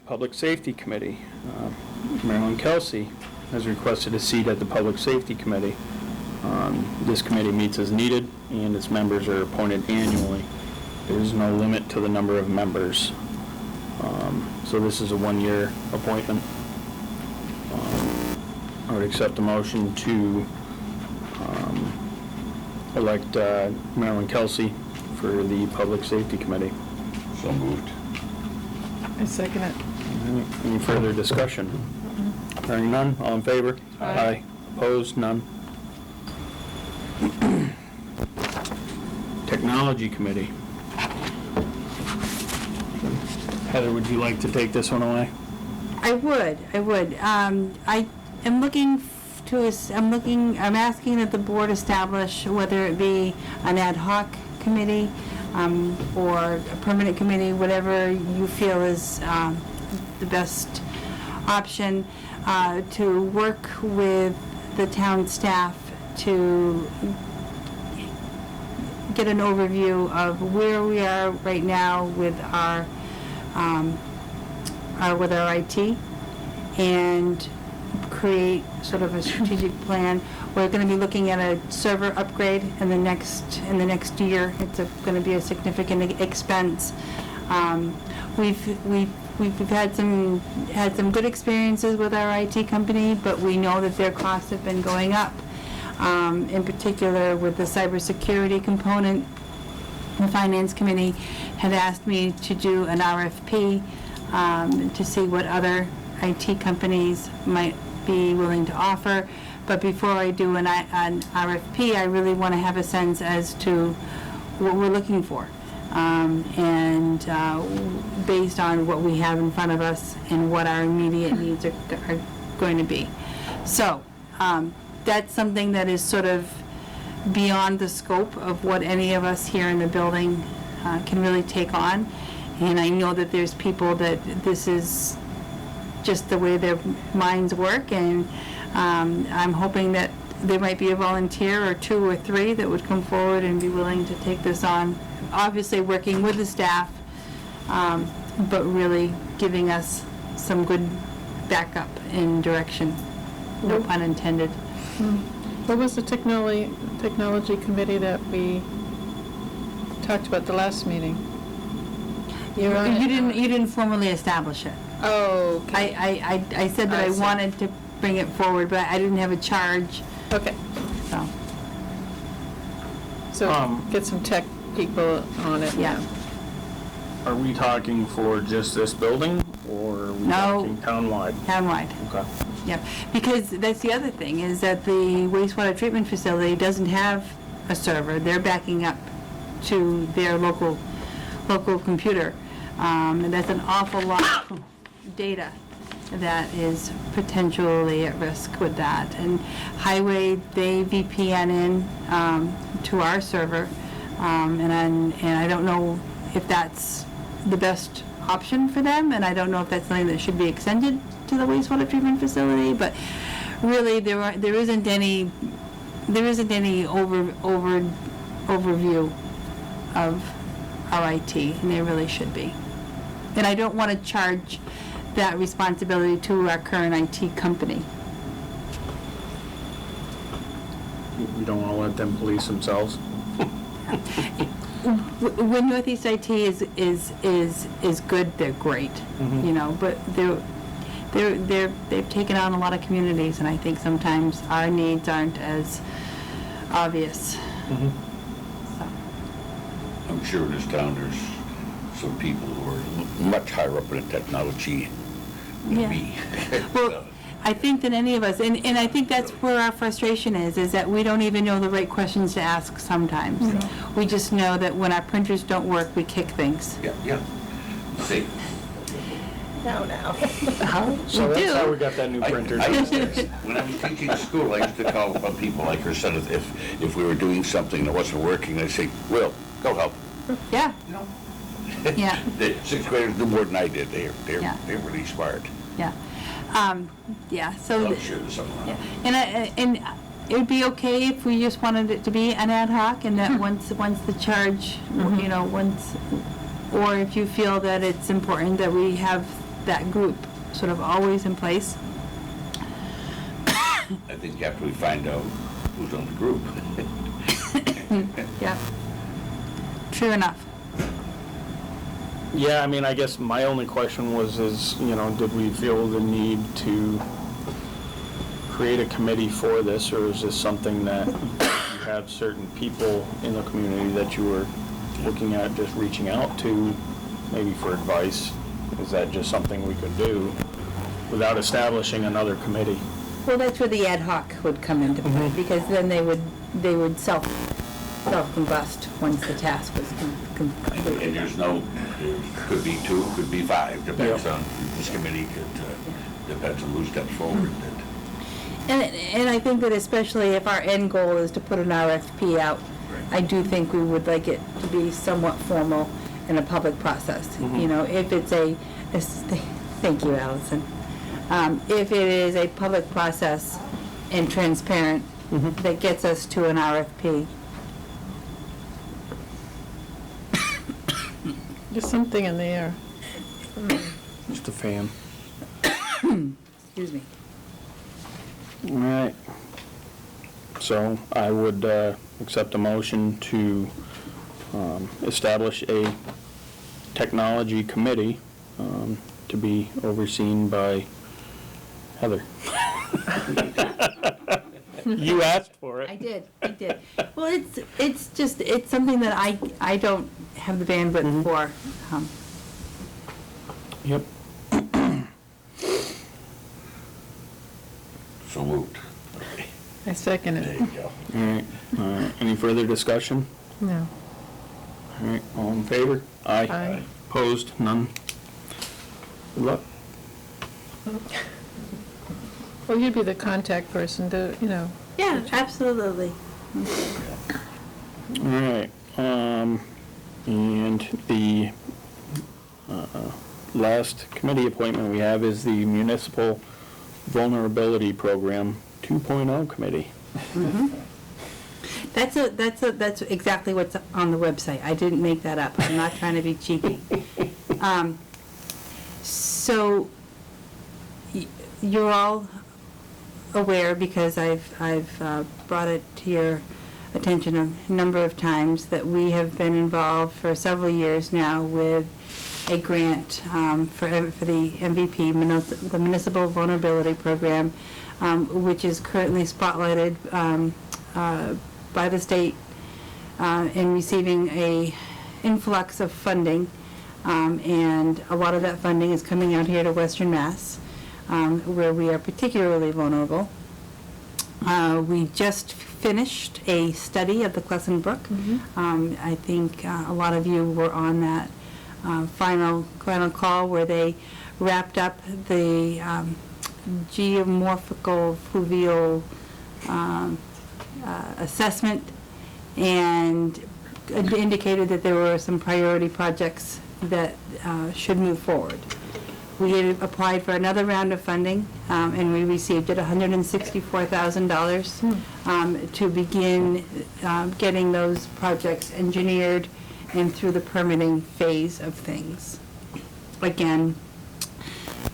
Public Safety Committee. Marilyn Kelsey has requested a seat at the Public Safety Committee. This committee meets as needed, and its members are appointed annually. There is no limit to the number of members. So this is a 1-year appointment. I would accept a motion to elect Marilyn Kelsey for the Public Safety Committee. So moved. I second it. All right. Any further discussion? Hearing none, all in favor? Aye. Opposed? None. Technology Committee. Heather, would you like to take this one away? I would. I am looking I'm asking that the board establish, whether it be an ad hoc committee, or a permanent committee, whatever you feel is, the best option, to work with the town staff to get an overview of where we are right now with our IT, and create sort of a strategic plan. We're going to be looking at a server upgrade in the next year. It's going to be a significant expense. We've had some good experiences with our IT company, but we know that their costs have been going up. In particular, with the cybersecurity component, the Finance Committee had asked me to do an RFP to see what other IT companies might be willing to offer. But before I do an RFP, I really want to have a sense as to what we're looking for. And based on what we have in front of us and what our immediate needs are going to be. So that's something that is sort of beyond the scope of what any of us here in the building can really take on. And I know that there's people that this is just the way their minds work, and I'm hoping that there might be a volunteer or 2 or 3 that would come forward and be willing to take this on. Obviously working with the staff, but really giving us some good backup and direction, no pun intended. What was the technology committee that we talked about the last meeting? You didn't formally establish it. Oh, okay. I said that I see. wanted to bring it forward, but I didn't have a charge, Okay, so, so get some tech people on it. yeah. Are we talking for just this building, or are we No. talking townwide? Townwide. Okay. Yep, because that's the other thing, is that the wastewater treatment facility doesn't have a server. They're backing up to their local computer. And that's an awful lot of data that is potentially at risk with that. And Highway, they VPN in to our server, and I don't know if that's the best option for them, and I don't know if that's something that should be extended to the wastewater treatment facility, but really, there isn't any overview of our IT, and there really should be. And I don't want to charge that responsibility to our current IT company. You don't want to let them police themselves? When Northeast IT is good, they're great, you know, but they've taken on a lot of communities, and I think sometimes our needs aren't as obvious. So. I'm sure in this town there's some people who are much higher up in the technology than Yeah. me. Well, I think that any of us, and I think that's where our frustration is that we don't even know the right questions to ask sometimes. We just know that when our printers don't work, we kick things. Yeah. See, No. So that's how we got that new printer. I used to, when I was teaching school, I used to call upon people like her son if we were doing something that wasn't working, I'd say, Will, go help. Yeah. You know? Yeah. The sixth graders do more than I did. They're Yeah. really smart. Yeah. Yeah, so. I'm sure there's someone. Yeah, and it would be okay if we just wanted it to be an ad hoc, and that once the charge, you know, or if you feel that it's important that we have that group sort of always in place. I think after we find out who's on the group. Yeah. True enough. Yeah, I mean, I guess my only question was, you know, did we feel the need to create a committee for this, or is this something that you have certain people in the community that you were looking at just reaching out to, maybe for advice? Is that just something we could do without establishing another committee? Well, that's where the ad hoc would come into play, because then they would self-combust once the task was completed. And there could be 2, could be 5, depends on this committee, depends on who steps forward. And I think that especially if our end goal is to put an RFP out, I do think we would like it to be somewhat formal in a public process. You know, if it's thank you, Allison. If it is a public process and transparent, that gets us to an RFP. There's something in the air. Just a fan. Excuse me. All right. So I would accept a motion to establish a technology committee to be overseen by Heather. You asked for it. I did. Well, it's something that I don't have the bandwidth for. Yep. So moved. I second There it. you go. All right. Any further discussion? No. All right. All in favor? Aye. Aye. Opposed? None? Good luck. Well, you'd be the contact person to, you know. Yeah, absolutely. All right. And the last committee appointment we have is the Municipal Vulnerability Program 2.0 Committee. That's exactly what's on the website. I didn't make that up. I'm not trying to be cheeky. So you're all aware, because I've brought it to your attention a number of times, that we have been involved for several years now with a grant for the MVP, the Municipal Vulnerability Program, which is currently spotlighted by the state in receiving a influx of funding, and a lot of that funding is coming out here to Western Mass, where we are particularly vulnerable. We just finished a study of the Clesson Brook. I think a lot of you were on that final call where they wrapped up the geomorphical fluvial assessment and indicated that there were some priority projects that should move forward. We had applied for another round of funding, and we received it, $164,000, to begin getting those projects engineered and through the permitting phase of things. Again,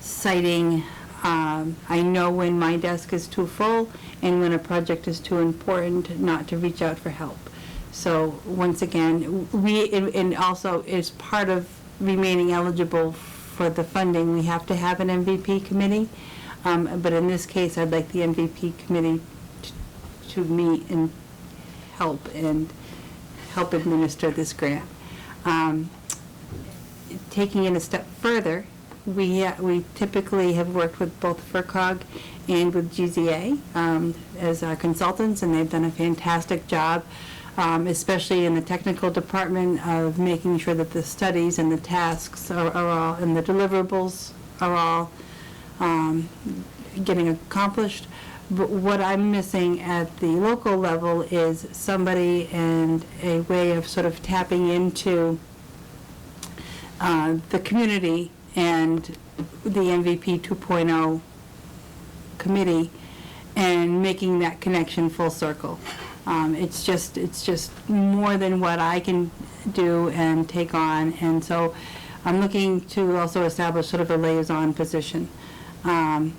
citing, I know when my desk is too full and when a project is too important not to reach out for help. So once again, and also as part of remaining eligible for the funding, we have to have an MVP committee. But in this case, I'd like the MVP committee to meet and help administer this grant. Taking it a step further, we typically have worked with both FERCog and with GZA as our consultants, and they've done a fantastic job, especially in the technical department of making sure that the studies and the tasks are all, and the deliverables are all getting accomplished. But what I'm missing at the local level is somebody and a way of sort of tapping into the community and the MVP 2.0 committee and making that connection full circle. It's just more than what I can do and take on, and so I'm looking to also establish sort of a liaison position, and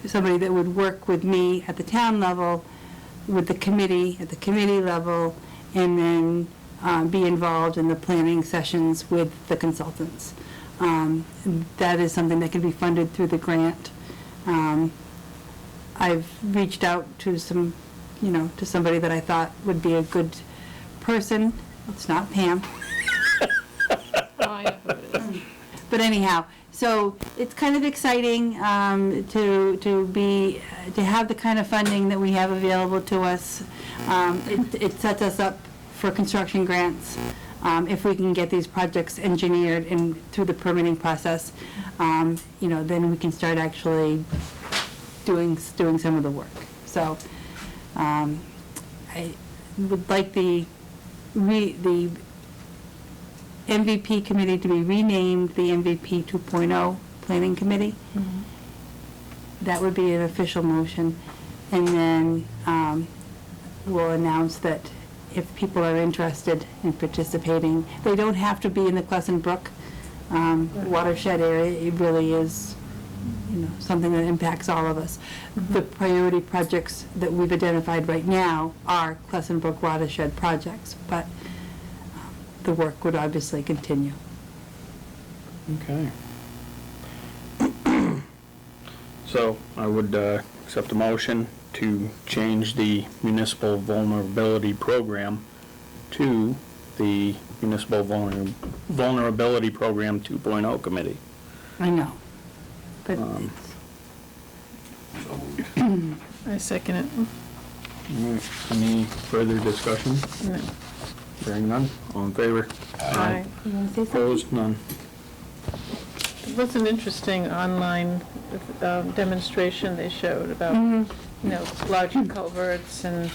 somebody that would work with me at the town level, with the committee at the committee level, and then be involved in the planning sessions with the consultants. That is something that can be funded through the grant. I've reached out to some, to somebody that I thought would be a good person. It's not Pam. But anyhow, so it's kind of exciting to have the kind of funding that we have available to us. It sets us up for construction grants if we can get these projects engineered and through the permitting process. Then we can start actually doing some of the work. So I would like the MVP committee to be renamed the MVP 2.0 Planning Committee. Mm-hmm. That would be an official motion. And then we'll announce that if people are interested in participating, they don't have to be in the Crescent Brook watershed area. It really is, something that impacts all of us. Mm-hmm. The priority projects that we've identified right now are Crescent Brook watershed projects, but the work would obviously continue. Okay. So I would accept a motion to change the Municipal Vulnerability Program to the Municipal Vulnerability Program 2.0 Committee. I know, but I second it. All right. Any further discussion? No. Hearing none, all in favor? Aye. you want to say something? Opposed? None. It was an interesting online demonstration they showed about, larger culverts and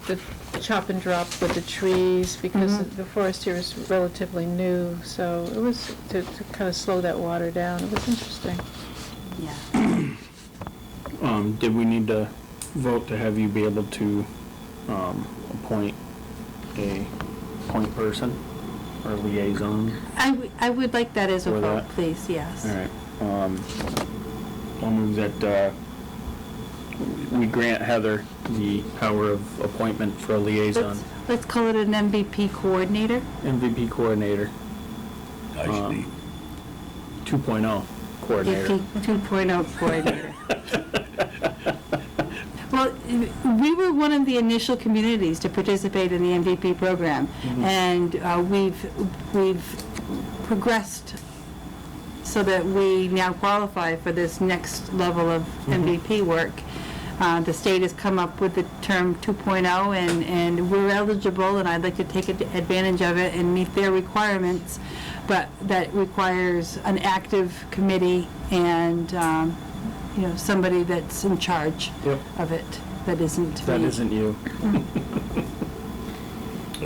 the chop and drop with the trees, because the forest here is relatively new, so it was to kind of slow that water down. It was interesting. Yeah. Did we need to vote to have you be able to appoint a point person or liaison? I would like that as a For vote, that? please, yes. All right. I'll move that we grant Heather the power of appointment for a liaison. Let's call it an MVP coordinator. MVP coordinator. I see. 2.0 coordinator. MVP 2.0 coordinator. Well, we were one of the initial communities to participate in the MVP program, and we've progressed so that we now qualify for this next level of MVP work. The state has come up with the term 2.0, and we're eligible, and I'd like to take advantage of it and meet their requirements, but that requires an active committee and somebody that's in charge of it. That isn't me. That isn't you.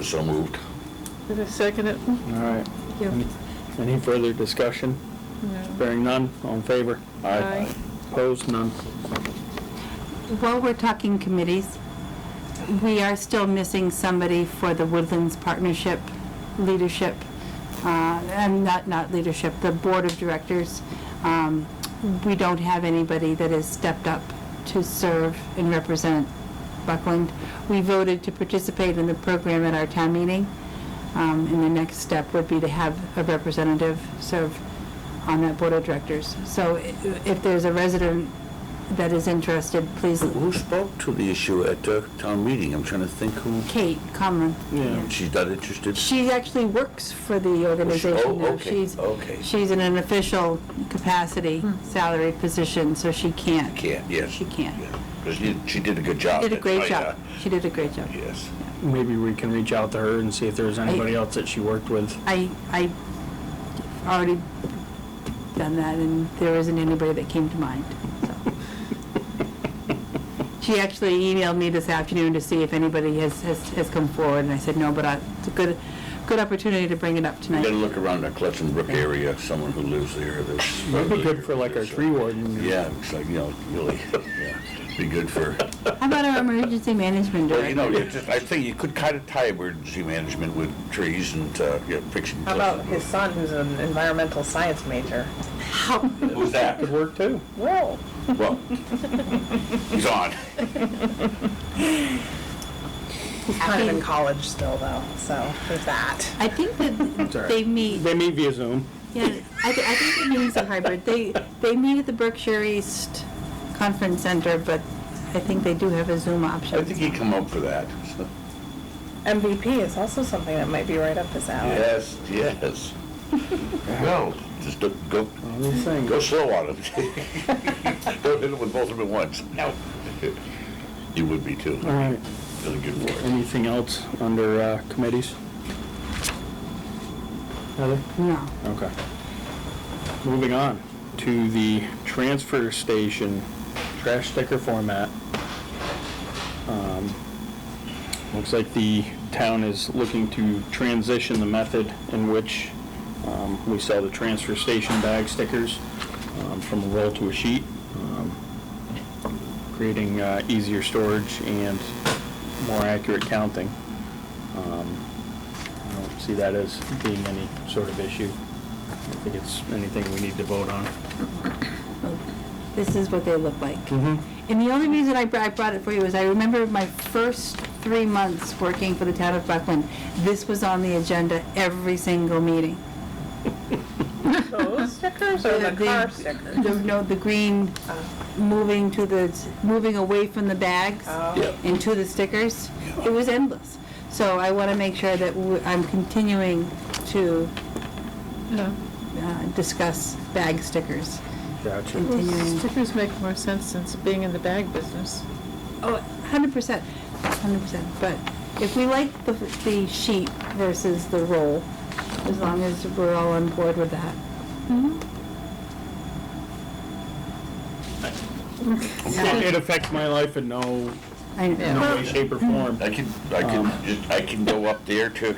So moved. Did I second it? All right. Thank you. Any further discussion? Bearing none, all in favor? Aye. Opposed, none. While we're talking committees, we are still missing somebody for the Woodlands Partnership leadership, and not leadership, the Board of Directors. We don't have anybody that has stepped up to serve and represent Buckland. We voted to participate in the program at our town meeting, and the next step would be to have a representative serve on that Board of Directors. So if there's a resident that is interested, please. Who spoke to the issue at town meeting? I'm trying to think who. Kate Conlon. Yeah. She's not interested? She actually works for the organization now. Okay, okay. She's in an official capacity, salaried position, so she can't. Can't, yes. She can't. Because she did a good job. Did a great That's job. She did a great job. Yes. Maybe we can reach out to her and see if there's anybody else that she worked with. I already done that, and there isn't anybody that came to mind, so. She actually emailed me this afternoon to see if anybody has come forward, and I said no, but it's a good opportunity to bring it up We tonight. gotta look around the Clutson Brook area, someone who lives there. That'd be good for like our tree warden. Yeah, it's like, really, yeah, be good for. How about our emergency management Well, director? I think you could kind of tie emergency management with trees and, fixing. How about his son, who's an environmental science major? Who's that? Could work too. Whoa. Well, he's on. He's kind of in college still, though, so there's that. I think that they meet. They meet via Zoom. Yeah, I think the meetings are hybrid. They meet at the Berkshire East Conference Center, but I think they do have a Zoom option. I think he'd come up for that. So. MVP is also something that might be right up his alley. Yes. Well, just go slow on him. Don't hit him with both of them at once. No. You would be too. All right. Really good for it. Anything else under committees? Heather? No. Okay. Moving on to the transfer station trash sticker format. Looks like the town is looking to transition the method in which we sell the transfer station bag stickers from a roll to a sheet, creating easier storage and more accurate counting. I don't see that as being any sort of issue. I don't think it's anything we need to vote on. This is what they look like. Mm-hmm. And the only reason I brought it for you is I remember my first 3 months working for the town of Buckland, this was on the agenda every single meeting. Those stickers or the car stickers? No, the green, moving away from the bags and to the stickers. It was endless. So I want to make sure that I'm continuing to discuss bag stickers. Gotcha. Continuing. Stickers make more sense since being in the bag business. Oh, 100%, but if we like the sheet versus the roll, as long as we're all on board with that. It affects my life in no way, shape, or form. I can go up there to,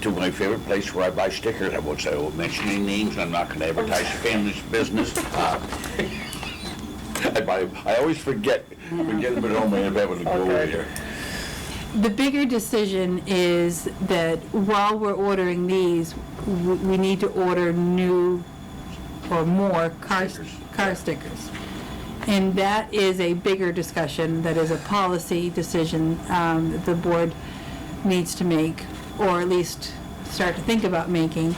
to my favorite place where I buy stickers. I won't mention any names. I'm not gonna advertise the family's business. I always forget them at home and I'm having to go over there. The bigger decision is that while we're ordering these, we need to order new or more car stickers. And that is a bigger discussion, that is a policy decision that the board needs to make, or at least start to think about making,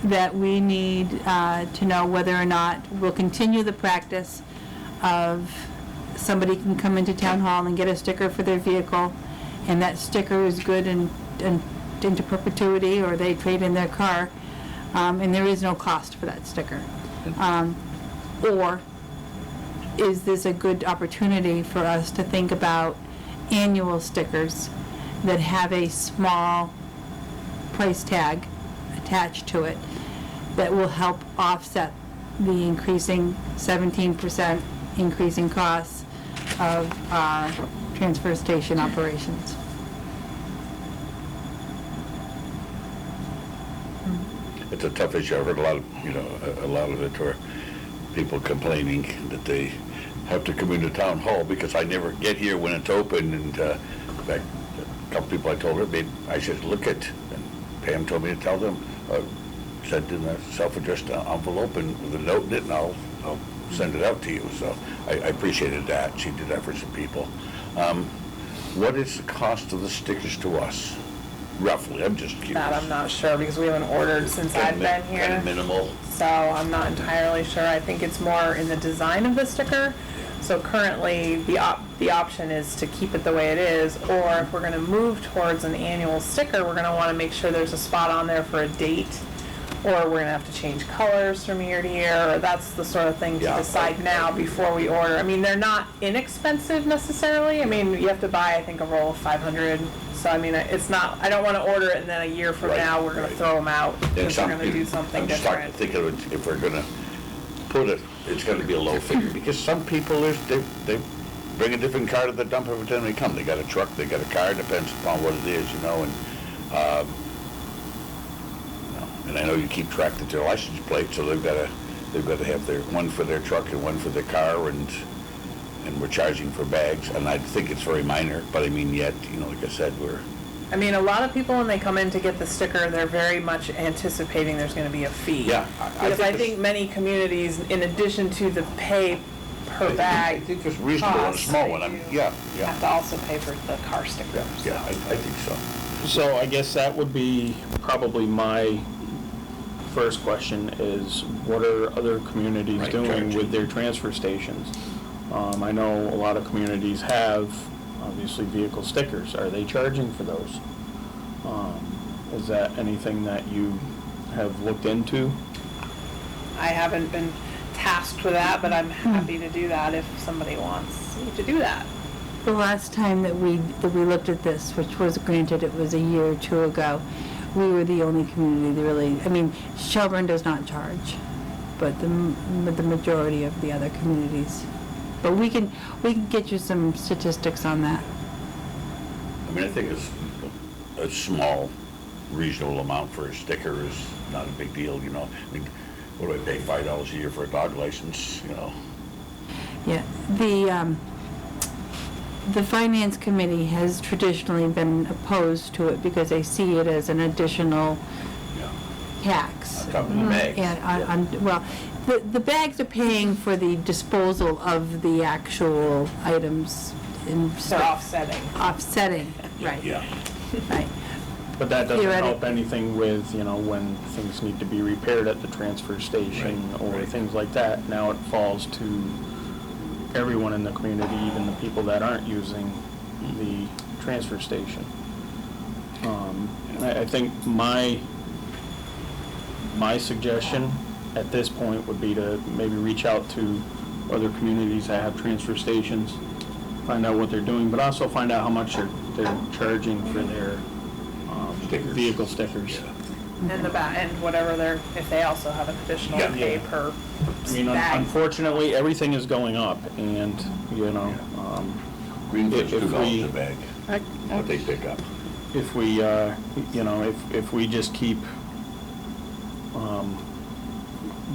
that we need to know whether or not we'll continue the practice of somebody can come into town hall and get a sticker for their vehicle, and that sticker is good and into perpetuity, or they trade in their car, and there is no cost for that sticker. Or is this a good opportunity for us to think about annual stickers that have a small price tag attached to it that will help offset the increasing 17% increasing costs of our transfer station operations? it's a tough issue. I've heard a lot of, a lot of it where people complaining that they have to come into town hall because I never get here when it's open. And in fact, a couple people I told her, maybe I should look at, and Pam told me to tell them, send in a self-addressed envelope and with a note in it, and I'll send it out to you. So I appreciated that. She did that for some people. What is the cost of the stickers to us? Roughly, I'm just curious. That I'm not sure because we haven't ordered since I've been here. Kind of minimal. So I'm not entirely sure. I think it's more in the design of the sticker. So currently, the option is to keep it the way it is, or if we're gonna move towards an annual sticker, we're gonna wanna make sure there's a spot on there for a date, or we're gonna have to change colors from year to year, or that's the sort of thing to decide now before we order. I mean, they're not inexpensive necessarily. I mean, you have to buy, I think, a roll of 500. So I mean, it's not, I don't wanna order it and then a year from now, we're gonna throw them out because we're gonna do something different. I'm just thinking of if we're gonna put it, it's gonna be a low figure, because some people, they bring a different car to the dump every time they come. They got a truck, they got a car, depends upon what it is, and I know you keep track of their license plate, so they've got to have their, one for their truck and one for their car, and we're charging for bags, and I think it's very minor, but I mean, yet, like I said, I mean, a lot of people, when they come in to get the sticker, they're very much anticipating there's gonna be a fee. Yeah. Because I think many communities, in addition to the pay per bag I think it's reasonable on a small one, have to also pay for the car stickers. Yeah, I think so. So I guess that would be probably my first question is, what are other communities doing with their transfer stations? I know a lot of communities have, obviously, vehicle stickers. Are they charging for those? Is that anything that you have looked into? I haven't been tasked with that, but I'm happy to do that if somebody wants me to do that. The last time that we looked at this, which was granted, it was a year or two ago, we were the only community that really, I mean, Shelburne does not charge, but the majority of the other communities. But we can get you some statistics on that. I mean, I think it's a small, reasonable amount for a sticker is not a big deal, I mean, what do I pay, $5 a year for a dog license, Yeah, the Finance Committee has traditionally been opposed to it because they see it as an additional tax. On top of the bags. Well, the bags are paying for the disposal of the actual items. They're offsetting. Offsetting, right. Yeah. Right. But that doesn't help anything with, when things need to be repaired at the transfer station or things like that. Now it falls to everyone in the community, even the people that aren't using the transfer station. I think my suggestion at this point would be to maybe reach out to other communities that have transfer stations, find out what they're doing, but also find out how much they're charging for their vehicle stickers. And and whatever if they also have an additional pay per bag. Unfortunately, everything is going up, and, Greenfield's if $2 a bag, what they pick up. If we, if we just keep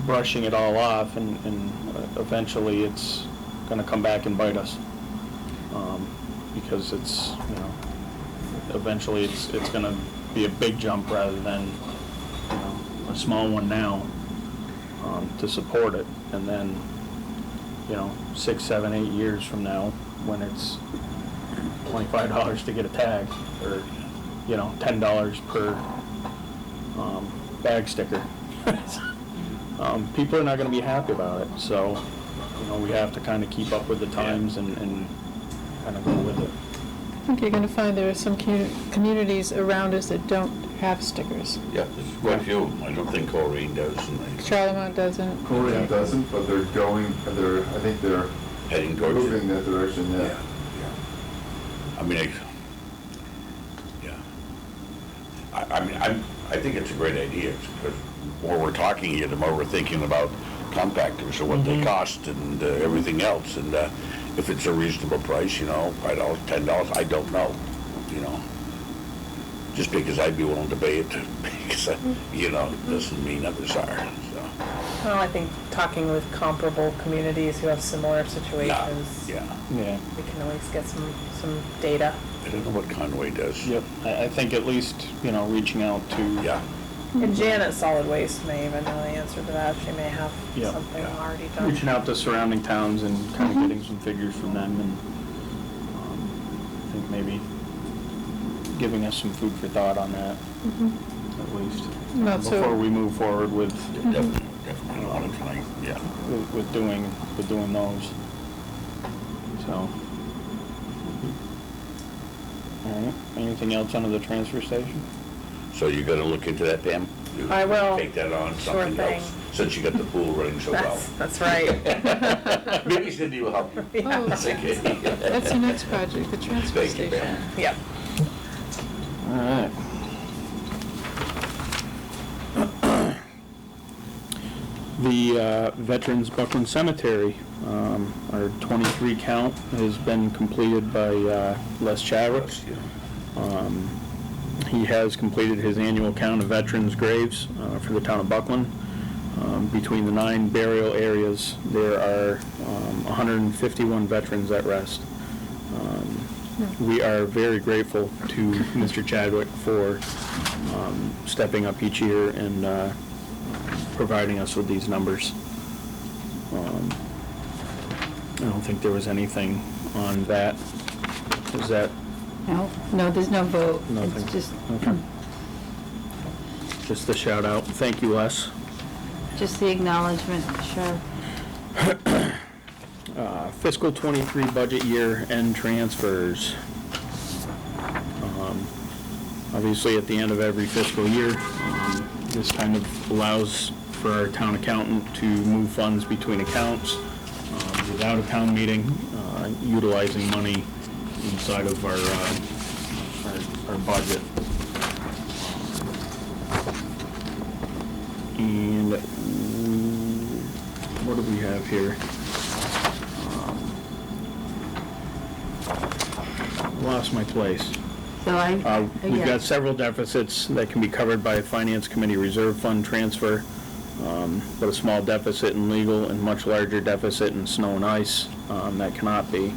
brushing it all off, and eventually it's gonna come back and bite us. Because it's, eventually it's gonna be a big jump rather than, a small one now, to support it. And then, 6, 7, 8 years from now, when it's $25 to get a tag, or, $10 per bag sticker, people are not gonna be happy about it. So, we have to kind of keep up with the times and kind of go with it. I think you're going to find there are some communities around us that don't have stickers. Yeah, there's quite a few. I don't think Coleraine does. Charlemont doesn't. Coleraine doesn't, but I think they're heading towards moving that direction, yeah. I mean, I think it's a great idea, because the more we're talking here, the more we're thinking about compactors and what they cost and everything else. And if it's a reasonable price, $5, $10, I don't know, just because I'd be willing to pay it, because, doesn't mean others are, so. Well, I think talking with comparable communities who have similar situations, Yeah, Yeah. we can always get some data. I don't know what Conway does. Yep. I think at least, reaching out to. Yeah, And Janet Solid Waste may even know the answer to that. She may have Yep. something Yeah. already done. Reaching out to surrounding towns and kind of getting some figures from them, and I think maybe giving us some food for thought on that, at least, Well, so- before we move forward with, definitely a lot of time, yeah. with doing those. So. All right, anything else under the transfer station? So you're gonna look into that, Pam? You I will. Take that on, Sure something thing. else, since you got the pool running so well. That's right. Maybe Cindy will help you. Oh, That's okay. that's the next project, the transfer Thank you, station. Pam. Yep. All right. The Veterans Buckland Cemetery, our 23 count has been completed by Les Chadwick. He has completed his annual count of veterans' graves for the town of Buckland. Between the 9 burial areas, there are 151 veterans at rest. We are very grateful to Mr. Chadwick for stepping up each year and providing us with these numbers. I don't think there was anything on that. Is that? No, there's no vote. Nothing. It's just, Okay. Just a shout out. Thank you, Les. just the acknowledgement, sure. Fiscal 23 budget year end transfers. Obviously, at the end of every fiscal year, this kind of allows for our town accountant to move funds between accounts without a town meeting, utilizing money inside of our budget. And what do we have here? Lost my place. So We've yeah. got several deficits that can be covered by a Finance Committee Reserve Fund transfer, but a small deficit in legal and much larger deficit in snow and ice that cannot be.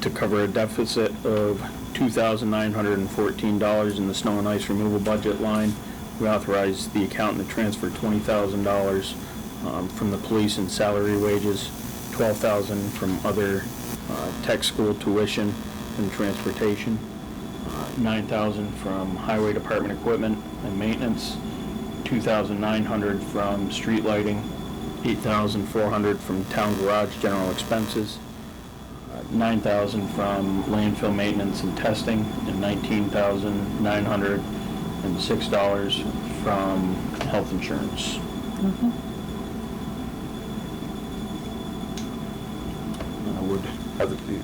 To cover a deficit of $2,914 in the snow and ice removal budget line, we authorize the accountant to transfer $20,000 from the police and salary wages, $12,000 from other tech school tuition and transportation, $9,000 from highway department equipment and maintenance, $2,900 from street lighting, $8,400 from town garage general expenses, $9,000 from landfill maintenance and testing, and $19,906 from health insurance.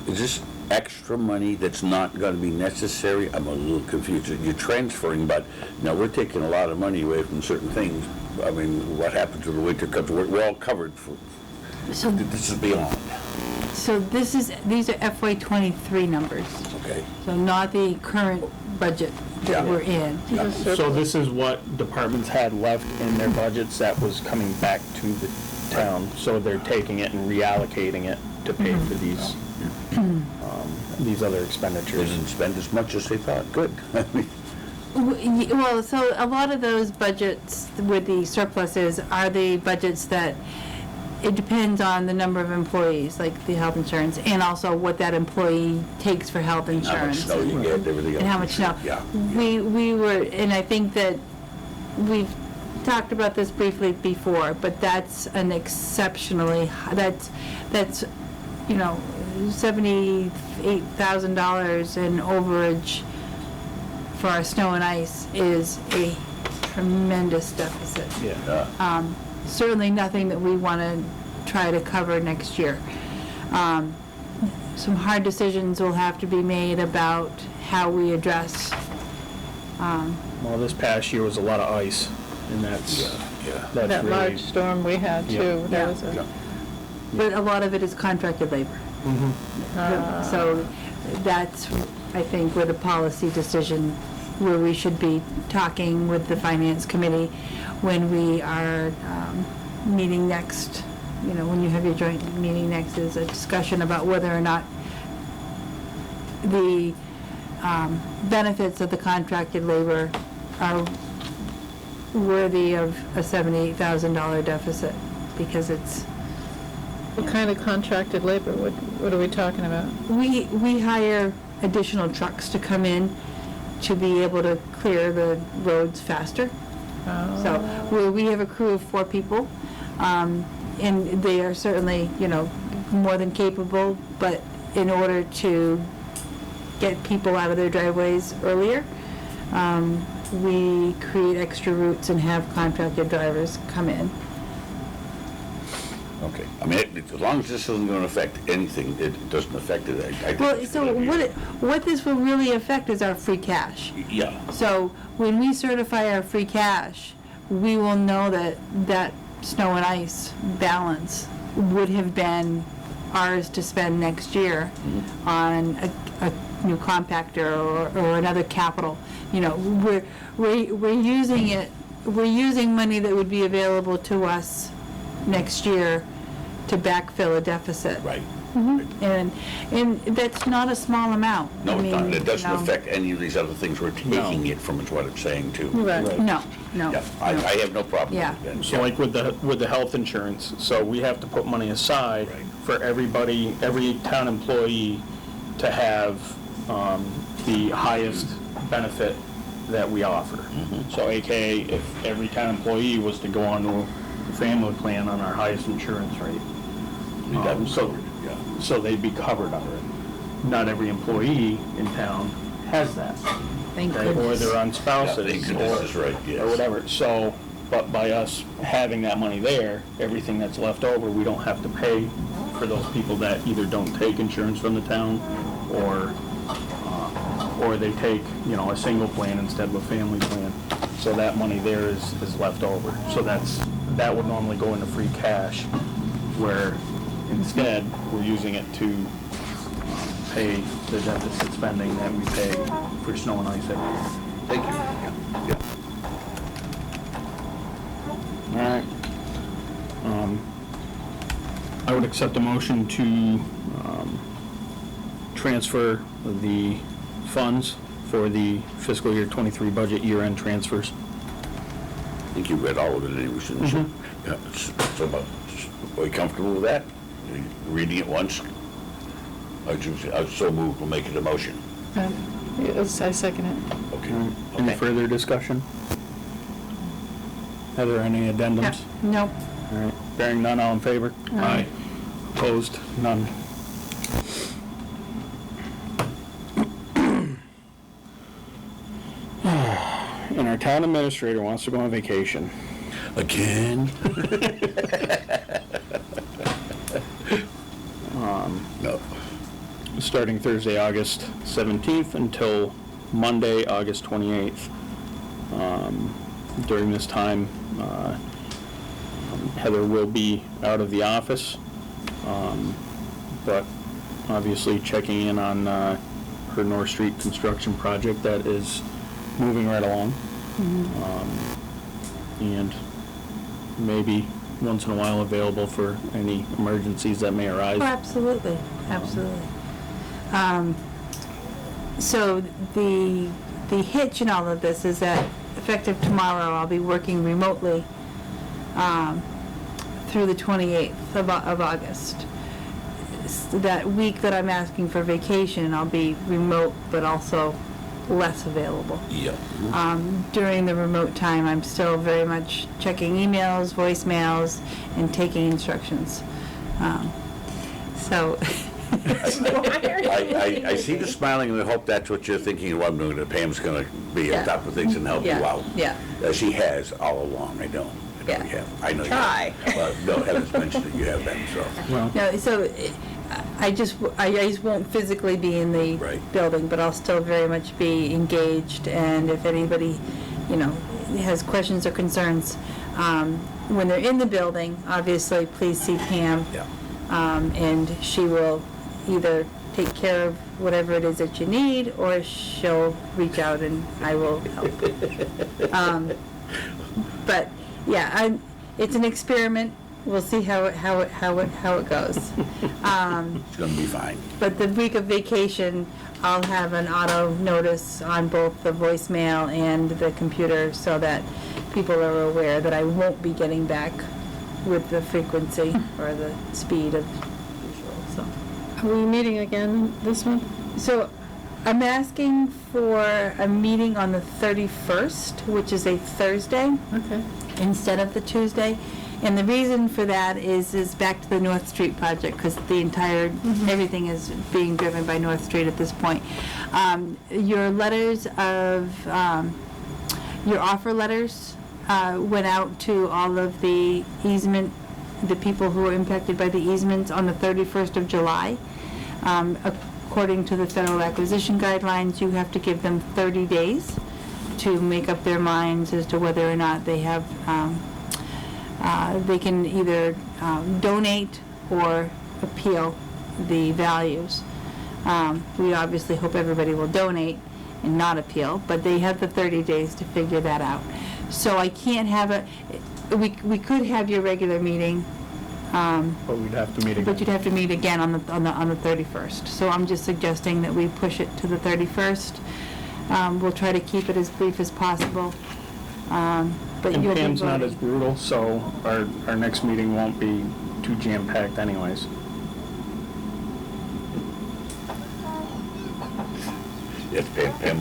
Is this extra money that's not gonna be necessary? I'm a little confused. You're transferring, but now we're taking a lot of money away from certain things. I mean, what happens to the winter cups? We're all covered for, So, this is beyond, so these are FY '23 numbers, okay? so not the current budget that Yeah. we're in. Yeah. So this is what departments had left in their budgets that was coming back to the town, so they're taking it and reallocating it to pay for these other They expenditures. didn't spend as much as they thought. Good. Well, so a lot of those budgets with the surpluses are the budgets that, it depends on the number of employees, like the health insurance, and also what that employee takes for health How much insurance. snow you get, everything else. And how much snow. Yeah. We were, and I think that we've talked about this briefly before, but that's an exceptionally, that's, $78,000 in overage for our snow and ice is a tremendous deficit. Yeah. Certainly nothing that we want to try to cover next year. Some hard decisions will have to be made about how we address, Well, this past year was a lot of ice, and that's That really. large storm we had Yeah. too, Yeah. that was a, but a lot of it is contracted labor. So that's, I think, where the policy decision, where we should be talking with the finance committee when we are meeting next, when you have your joint meeting next, is a discussion about whether or not the benefits of the contracted labor are worthy of a $78,000 deficit, because it's... What kind of contracted labor? What are we talking about? We hire additional trucks to come in to be able to clear the roads faster. So we have a crew of 4 people, and they are certainly, more than capable, but in order to get people out of their driveways earlier, we create extra routes and have contracted drivers come in. Okay, I mean, as long as this isn't gonna affect anything, it doesn't affect it, I think. Well, it's so a good idea. what this will really affect is our free cash. Yeah, So when we certify our free cash, we will know that that snow and ice balance would have been ours to spend next year on a new compactor or another capital. We're using it, we're using money that would be available to us next year to backfill a deficit. right. And that's not a small amount. No, I it's not, mean, it doesn't affect any of these other things we're taking it from, is what I'm saying too. Right. No. Yeah, I have no problem Yeah. with that. So like with the health insurance, so we have to put money aside Right. for everybody, every town employee to have the highest benefit that we offer. So AKA, if every town employee was to go on to a family plan on our highest insurance rate, You got them so, covered, yeah. so they'd be covered under it. Not every employee in town has that. Thank Okay, or goodness. they're on Yeah, spouses, thank goodness is right, yes. or whatever. So, but by us having that money there, everything that's left over, we don't have to pay for those people that either don't take insurance from the town, or they take, a single plan instead of a family plan. So that money there is left over. So that would normally go into free cash, where instead, we're using it to pay the deficit spending that we pay for snow and ice every year. Thank you. Yeah. All right. I would accept a motion to transfer the funds for the fiscal year '23 budget year-end transfers. I think you read all of it anyway, shouldn't you? Yeah, so, are you comfortable with that? Reading it once? I was so moved, we'll make it a motion. Yes, I second it. Okay. Any Okay. further discussion? Are there any addendums? No. All right, bearing none, all in favor? Aye. Opposed? None. And our town administrator wants to go on vacation. Again? No. Starting Thursday, August 17th until Monday, August 28th. During this time, Heather will be out of the office, but obviously checking in on her North Street construction project that is moving right along. And maybe once in a while available for any emergencies that may arise. Oh, absolutely, absolutely. So the hitch in all of this is that effective tomorrow, I'll be working remotely through the 28th of August. That week that I'm asking for vacation, I'll be remote, but also less available. Yeah. During the remote time, I'm still very much checking emails, voicemails, and taking instructions. So. I see the smiling, and I hope that's what you're thinking, what I'm doing, that Pam's gonna be on top of things and help you out. Yeah. She has all along, I know. I know you have. I know you Try. have. Well, no, Heather's mentioned that you have been, so. Well, No, so I just won't physically be in the Right. building, but I'll still very much be engaged, and if anybody, has questions or concerns, when they're in the building, obviously, please see Pam. Yeah. And she will either take care of whatever it is that you need, or she'll reach out and I will help. But yeah, it's an experiment. We'll see how it goes. It's gonna be fine. But the week of vacation, I'll have an auto notice on both the voicemail and the computer so that people are aware that I won't be getting back with the frequency or the speed of usual, so. Are we meeting again this month? So I'm asking for a meeting on the 31st, which is a Thursday, Okay. instead of the Tuesday. And the reason for that is back to the North Street project, because the entire, everything is being driven by North Street at this point. Your letters of, your offer letters went out to all of the easement, the people who were impacted by the easements on the 31st of July. According to the federal acquisition guidelines, you have to give them 30 days to make up their minds as to whether or not they have, they can either donate or appeal the values. We obviously hope everybody will donate and not appeal, but they have the 30 days to figure that out. So I can't have we could have your regular meeting, But we'd have to meet again. but you'd have to meet again on the 31st. So I'm just suggesting that we push it to the 31st. We'll try to keep it as brief as possible. But And you'll be Pam's not voting. as brutal, so our next meeting won't be too jam-packed anyways. Yes, Pam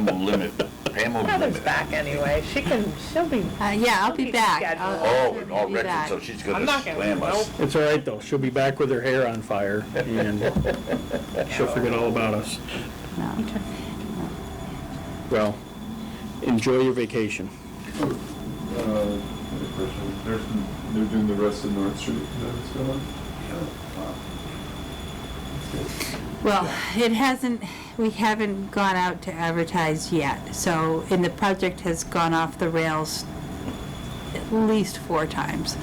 will limit, Heather's back anyway. She'll be. Yeah, I'll be back. scheduled. Oh, certainly and all be Richard, back. so she's I'm gonna not gonna, slam us. nope. It's all right, though. She'll be back with her hair on fire, and she'll forget all about us. No. Well, enjoy your vacation. They're doing the rest of North Street, is that what's going on? Well, it hasn't, we haven't gone out to advertise yet, so, and the project has gone off the rails at least 4 times.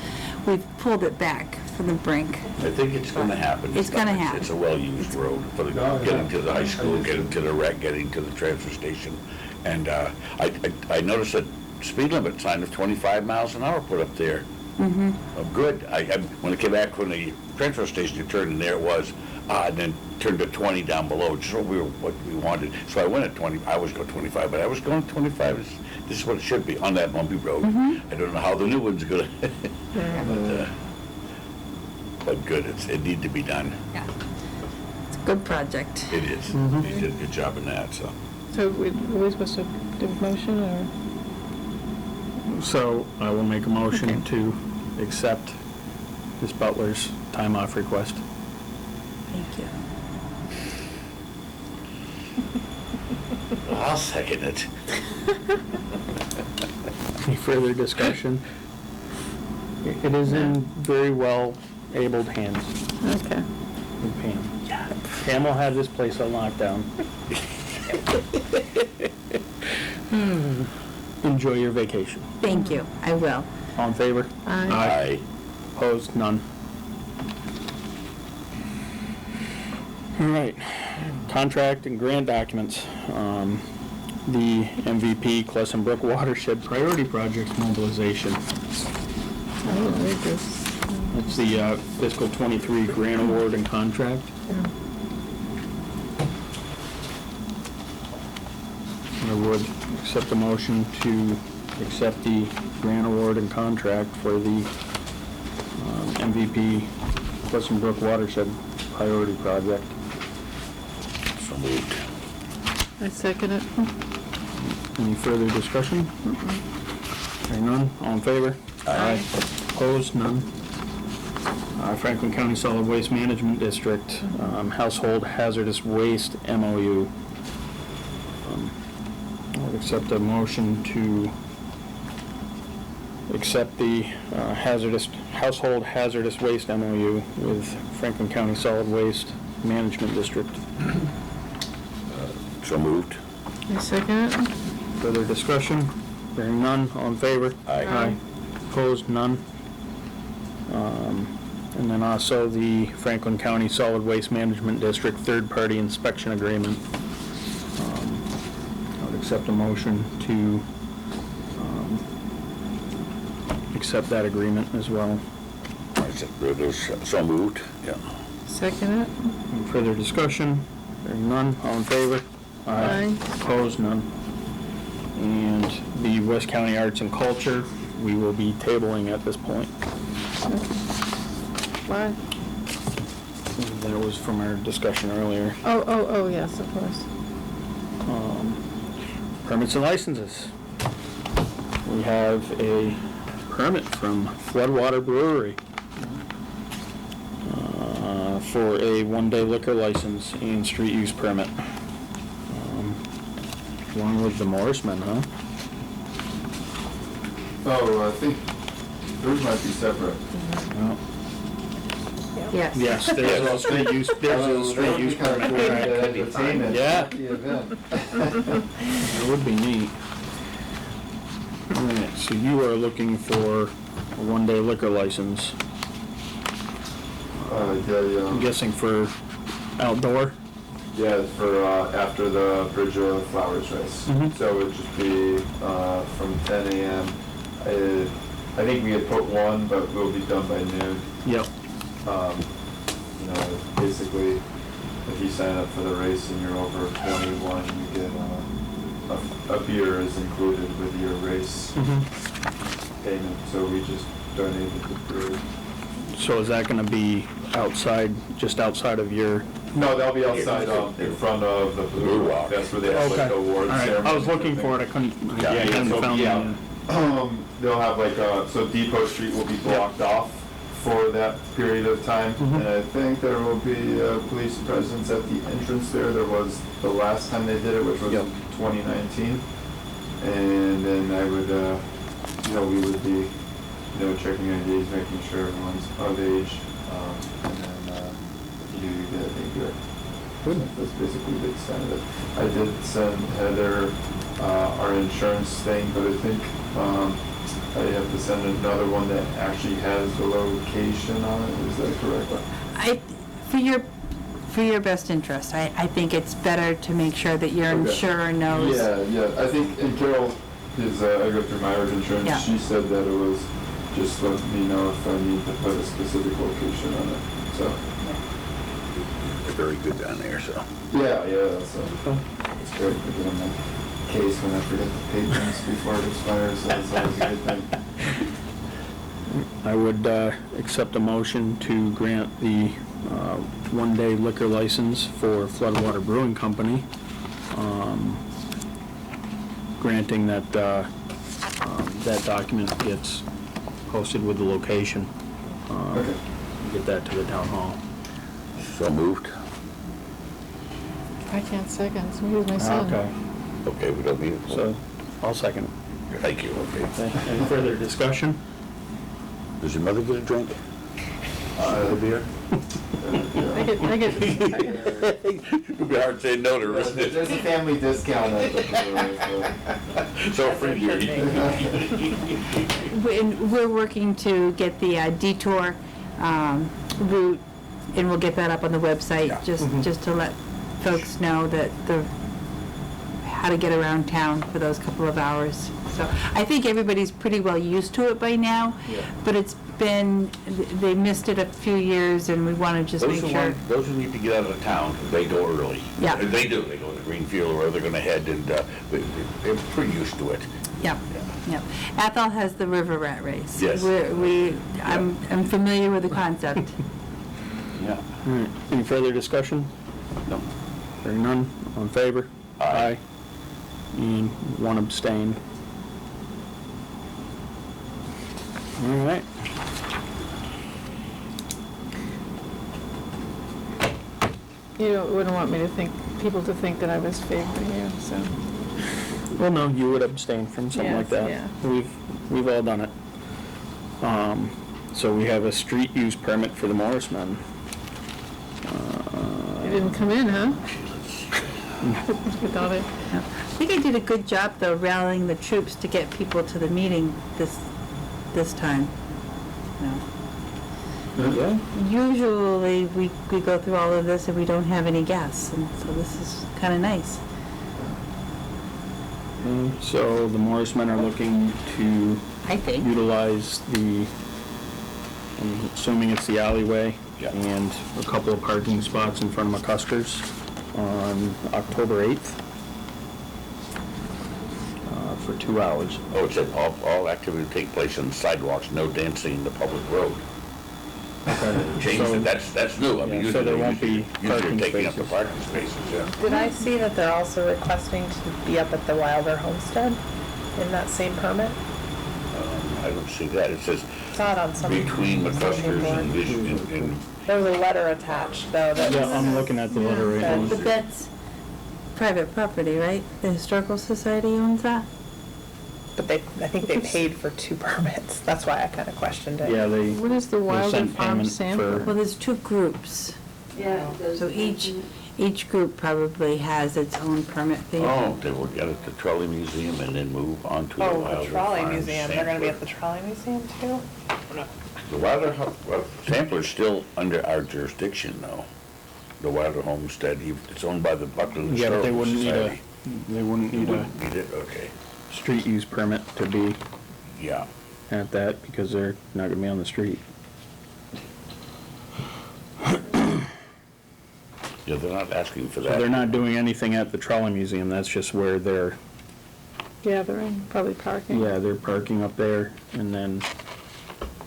We've pulled it back from the brink. I think it's gonna happen. It's gonna happen. It's a well-used road for the, getting to the high school, getting to the rec, getting to the transfer station. And, I noticed that speed limit sign of 25 miles an hour put up there. Mm-hmm. Oh, good. When I came back from the transfer station, you turned, and there it was, and then turned to 20 down below, just what we wanted. So I went at 20, I was going 25, but I was going 25. This is what it should be, on that bumpy road. Mm-hmm. I don't know how the new one's gonna, but good, it need to be done. Yeah. It's a good project. It is. Mhm. They did a good job in that, so. So are we supposed to do a motion, or? So I will make a motion to accept Ms. Butler's time off request. Thank you. I'll second it. Any further discussion? It is in very well-abled hands Okay. with Pam. Yeah. Pam will have this place on lockdown. Enjoy your vacation. Thank you, I will. All in favor? Aye. Opposed? None. All right. Contract and grant documents. The MVP Clesson Brook Watershed Priority Project Mobilization. I didn't read this. It's the fiscal '23 grant award and contract. I would accept a motion to accept the grant award and contract for the MVP Clesson Brook Watershed Priority Project. So moved. I second it. Any further discussion? Hearing none, all in favor? Aye. Opposed? None. Franklin County Solid Waste Management District, Household Hazardous Waste MOU. I would accept a motion to accept the Household Hazardous Waste MOU with Franklin County Solid Waste Management District. So moved. I second it. Further discussion? Hearing none, all in favor? Aye. Opposed? None. And then also the Franklin County Solid Waste Management District third-party inspection agreement. I would accept a motion to accept that agreement as well. So moved, yeah. Second it? Any further discussion? Hearing none, all in favor? Aye. Opposed, none. And the West County Arts and Culture, we will be tabling at this point. Why? That was from our discussion earlier. Oh, yes, of course. Permits and licenses. We have a permit from Floodwater Brewery for a one-day liquor license and street use permit. Along with the Morrisman, huh? Oh, I think those might be separate. Well, Yes. yes, there's a street use, there's a street use permit. Yeah. It would be neat. Alright, so you are looking for a one-day liquor license. I'm guessing for outdoor? Yeah, for after the Bridge of Flowers race. Mhm. So it would just be from 10 a.m. I think we had put 1, but we'll be done by noon. Yep. You know, basically, if you sign up for the race and you're over 21, you get a beer is included with your race payment. So we just donated the beer. So is that gonna be outside, just outside of your? No, they'll be outside in front of the Blue Rock. That's where they have like the awards ceremony. I was looking for it, I couldn't, I hadn't found it. They'll have like, so Depot Street will be blocked off for that period of time. And I think there will be a police presence at the entrance there. There was the last time they did it, which was 2019. And then I would, we would be, checking IDs, making sure everyone's of age. And then you get a beer. That's basically the extent of it. I did send Heather our insurance thing, but I think I have to send another one that actually has the location on it. Is that correct? For your best interest, I think it's better to make sure that your insurer knows. Yeah. I think, and Carol is, I go through my insurance. Yeah. She said that it was just let me know if I need to put a specific location on it. So. They're very good down there, so. Yeah. So it's great to get in my case when I forget to pay things before it expires. So that's always a good thing. I would accept a motion to grant the one-day liquor license for Floodwater Brewing Company, granting that that document gets posted with the location. Get that to the town hall. So moved. I can't second, it's me with my son. Okay, we don't need it. So, I'll second. Thank you, okay. Any further discussion? Does your mother get a drink? The beer? I get. It'd be hard saying no to her, isn't it? There's a family discount at the brewery, So free beer. We're working to get the detour route, and we'll get that up on the website, just to let folks know that how to get around town for those couple of hours. So I think everybody's pretty well used to it by now, but it's been, they missed it a few years, and we want to just make sure. Those who need to get out of the town, they go early. Yeah. They do, they go to Greenfield or wherever they're gonna head, and they're pretty used to it. Yep. Athol has the River Rat Race. Yes. I'm familiar with the concept. Yeah. All right. Any further discussion? No. Hearing none, all in favor? Aye. And one abstain. All right. You wouldn't want me to think, people to think that I was favoring you, so. Well, no, you would abstain from something like that. Yeah. We've all done it. So we have a street use permit for the Morrismen. You didn't come in, huh? Without it. I think I did a good job, though, rallying the troops to get people to the meeting this time. No. Yeah. Usually, we go through all of this and we don't have any guests, and so this is kind of nice. So the Morrismen are looking to I think. utilize the, I'm assuming it's the alleyway, Yeah. and a couple of parking spots in front of McCuskers on October 8th for 2 hours. Oh, it said all activity take place on sidewalks, no dancing in the public road. Okay. Changed So- it, that's new. I mean, Yeah, so there won't be usually parking taking up the spaces. parking spaces, yeah. Did I see that they're also requesting to be up at the Wilder Homestead in that same permit? I don't see that. It says Saw it on some. between McCuskers board. and Vision and There was a letter attached, though, that Yeah, I'm looking at the letter right now. But that's private property, right? The Historical Society owns that? but I think they paid for 2 permits. That's why I kind of questioned it. Yeah, they, What is the they Wilder sent Farm payment sample? for, Well, there's 2 groups, Yeah. so each group probably has its own permit fee. oh, they will get at the Trolley Museum and then move on to the Oh, Wilder the Trolley Farms Museum, they're gonna be at sampler. the Trolley Museum too? The Wilder Sampler's still under our jurisdiction, though. The Wilder Homestead, it's owned by the Buckland yeah, but they Historical wouldn't need a, Society. they wouldn't You need a wouldn't need it, okay, street use permit to be yeah. at that, because they're not gonna be on the street. Yeah, they're not asking for So that. they're not doing anything at the Trolley Museum, that's just where they're, Gathering, probably parking. yeah, they're parking up there, and then,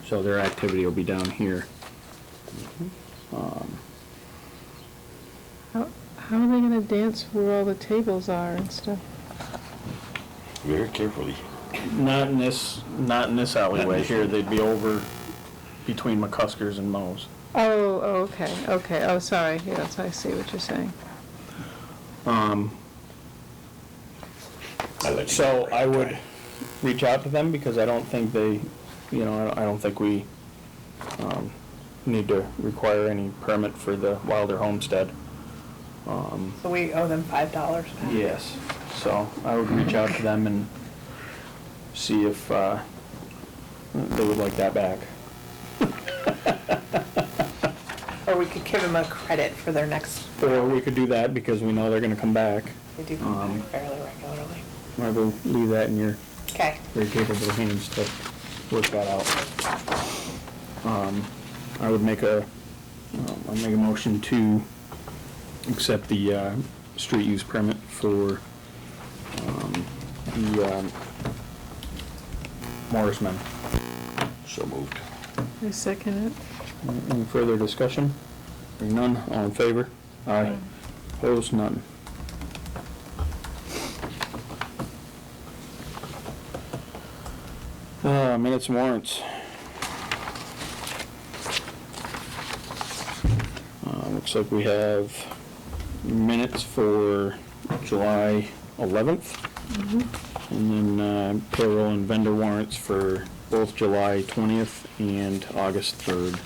so their activity will be down here. How are they gonna dance where all the tables are and stuff? Very carefully. Not in this alleyway here, they'd be over between McCuskers and Mo's. Oh, okay, oh, sorry, yes, I see what you're saying. So I would reach out to them, because I don't think they, you know, I don't think we need to require any permit for the Wilder Homestead. So we owe them $5 back? Yes, so I would reach out to them and see if they would like that back. Or we could give them a credit for their next, Or we could do that, because we know they're gonna come back. they do come back fairly regularly. I will leave that in your Okay. very capable hands to work that out. I would make a motion to accept the street use permit for the Morrismen. So moved. I second Any further discussion? Hearing none, all in favor? Aye. Opposed, none. Minutes and warrants. Looks like we have minutes for July 11th. And then payroll and vendor warrants for both July 20th and August 3rd.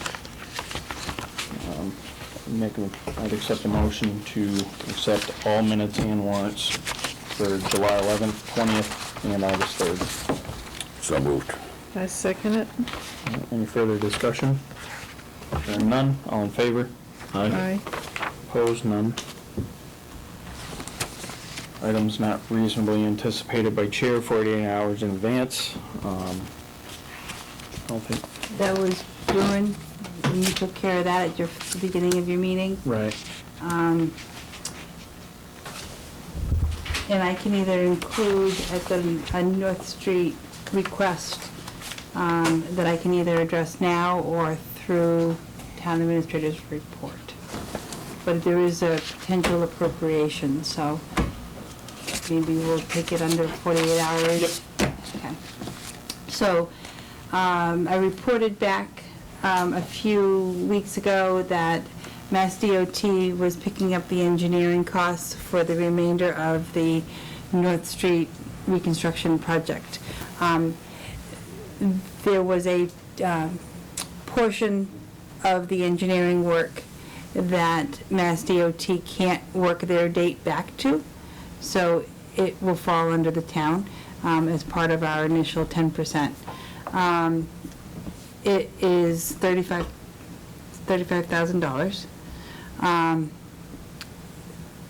I'd accept a motion to accept all minutes and warrants for July 11th, 20th, and August 3rd. So moved. it. I second it. Any further discussion? Hearing none, all in favor? Aye. Opposed, none. Items not reasonably anticipated by chair 48 hours in advance. I don't think, That was Bruin, and you took care of that at the beginning of your meeting. right. And I can either include at a North Street request that I can either address now or through town administrator's report. But there is a potential appropriation, so maybe we'll take it under 48 hours. Yep. Okay. So, I reported back a few weeks ago that Mass DOT was picking up the engineering costs for the remainder of the North Street reconstruction project. There was a portion of the engineering work that Mass DOT can't work their date back to, so it will fall under the town as part of our initial 10%. It is $35,000.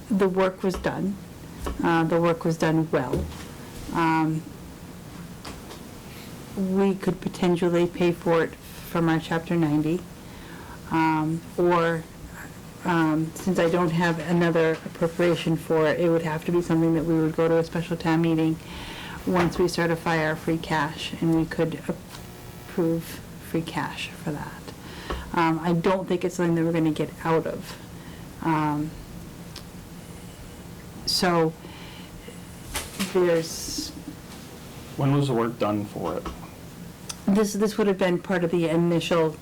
The work was done. The work was done well. We could potentially pay for it from our Chapter 90, or since I don't have another appropriation for it, it would have to be something that we would go to a special town meeting once we certify our free cash, and we could approve free cash for that. I don't think it's something that we're going to get out of. So there's... When was the work done for it? This would have been part of the initial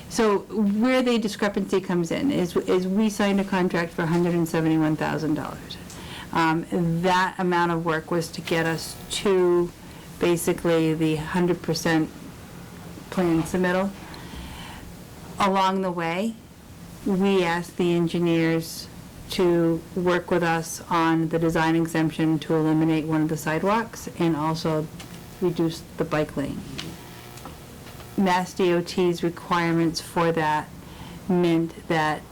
so where the discrepancy comes in is we signed a contract for $171,000. That amount of work was to get us to basically the 100% plan submittal. Along the way, we asked the engineers to work with us on the design exemption to eliminate one of the sidewalks and also reduce the bike lane. Mass DOT's requirements for that meant that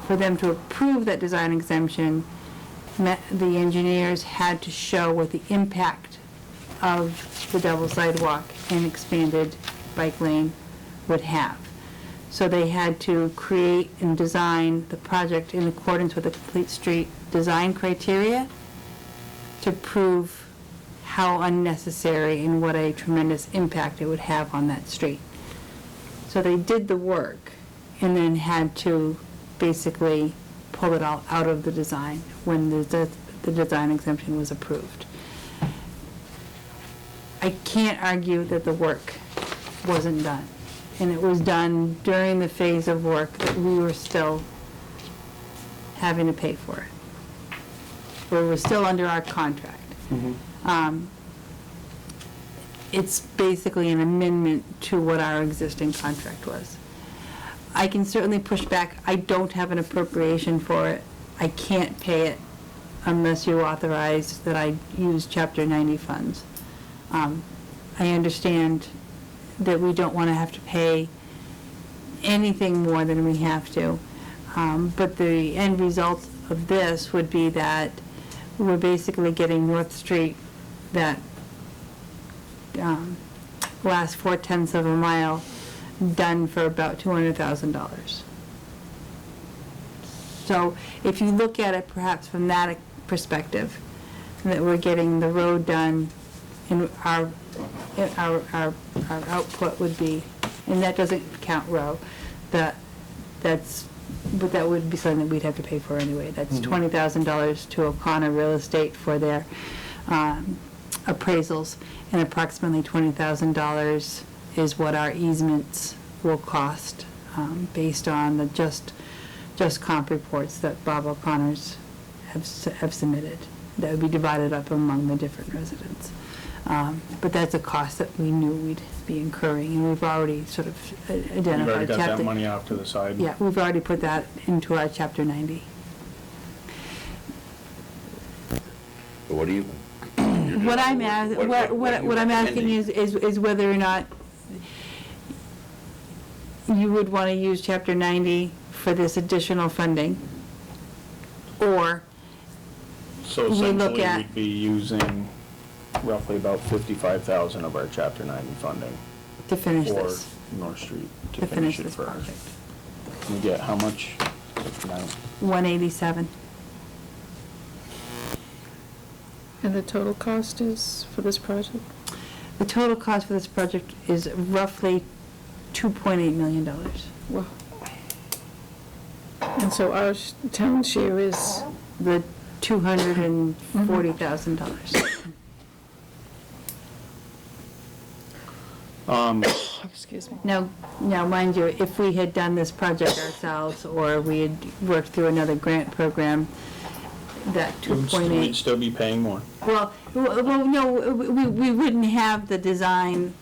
for them to approve that design exemption, the engineers had to show what the impact of the double sidewalk and expanded bike lane would have. So they had to create and design the project in accordance with the complete street design criteria to prove how unnecessary and what a tremendous impact it would have on that street. So they did the work and then had to basically pull it all out of the design when the design exemption was approved. I can't argue that the work wasn't done. And it was done during the phase of work that we were still having to pay for it. We were still under our contract. It's basically an amendment to what our existing contract was. I can certainly push back. I don't have an appropriation for it. I can't pay it unless you authorize that I use Chapter 90 funds. I understand that we don't want to have to pay anything more than we have to. But the end result of this would be that we're basically getting North Street, that last 4/10 of a mile, done for about $200,000. So if you look at it perhaps from that perspective, that we're getting the road done, and our output would be, and that doesn't count row, but that would be something that we'd have to pay for anyway. That's $20,000 to O'Connor Real Estate for their appraisals, and approximately $20,000 is what our easements will cost based on the just comp reports that Bob O'Connor's have submitted. That would be divided up among the different residents. But that's a cost that we knew we'd be incurring, and we've already sort of identified. You've already got that money off to the side? Yeah, we've already put that into our Chapter 90. What do you? What I'm asking is whether or not you would want to use Chapter 90 for this additional funding, or So we look essentially, at- we'd be using roughly about $55,000 of our Chapter 90 funding to finish for this, North Street, to to finish finish it this first. project. We get how much? Nine. 187. And the total cost is for this project? The total cost for this project is roughly $2.8 million. Wow. And so our town share is? The $240,000. Excuse me. Now, mind you, if we had done this project ourselves, or we had worked through another grant program, that We'd 2.8. still be paying more. Well, no, we wouldn't have the design,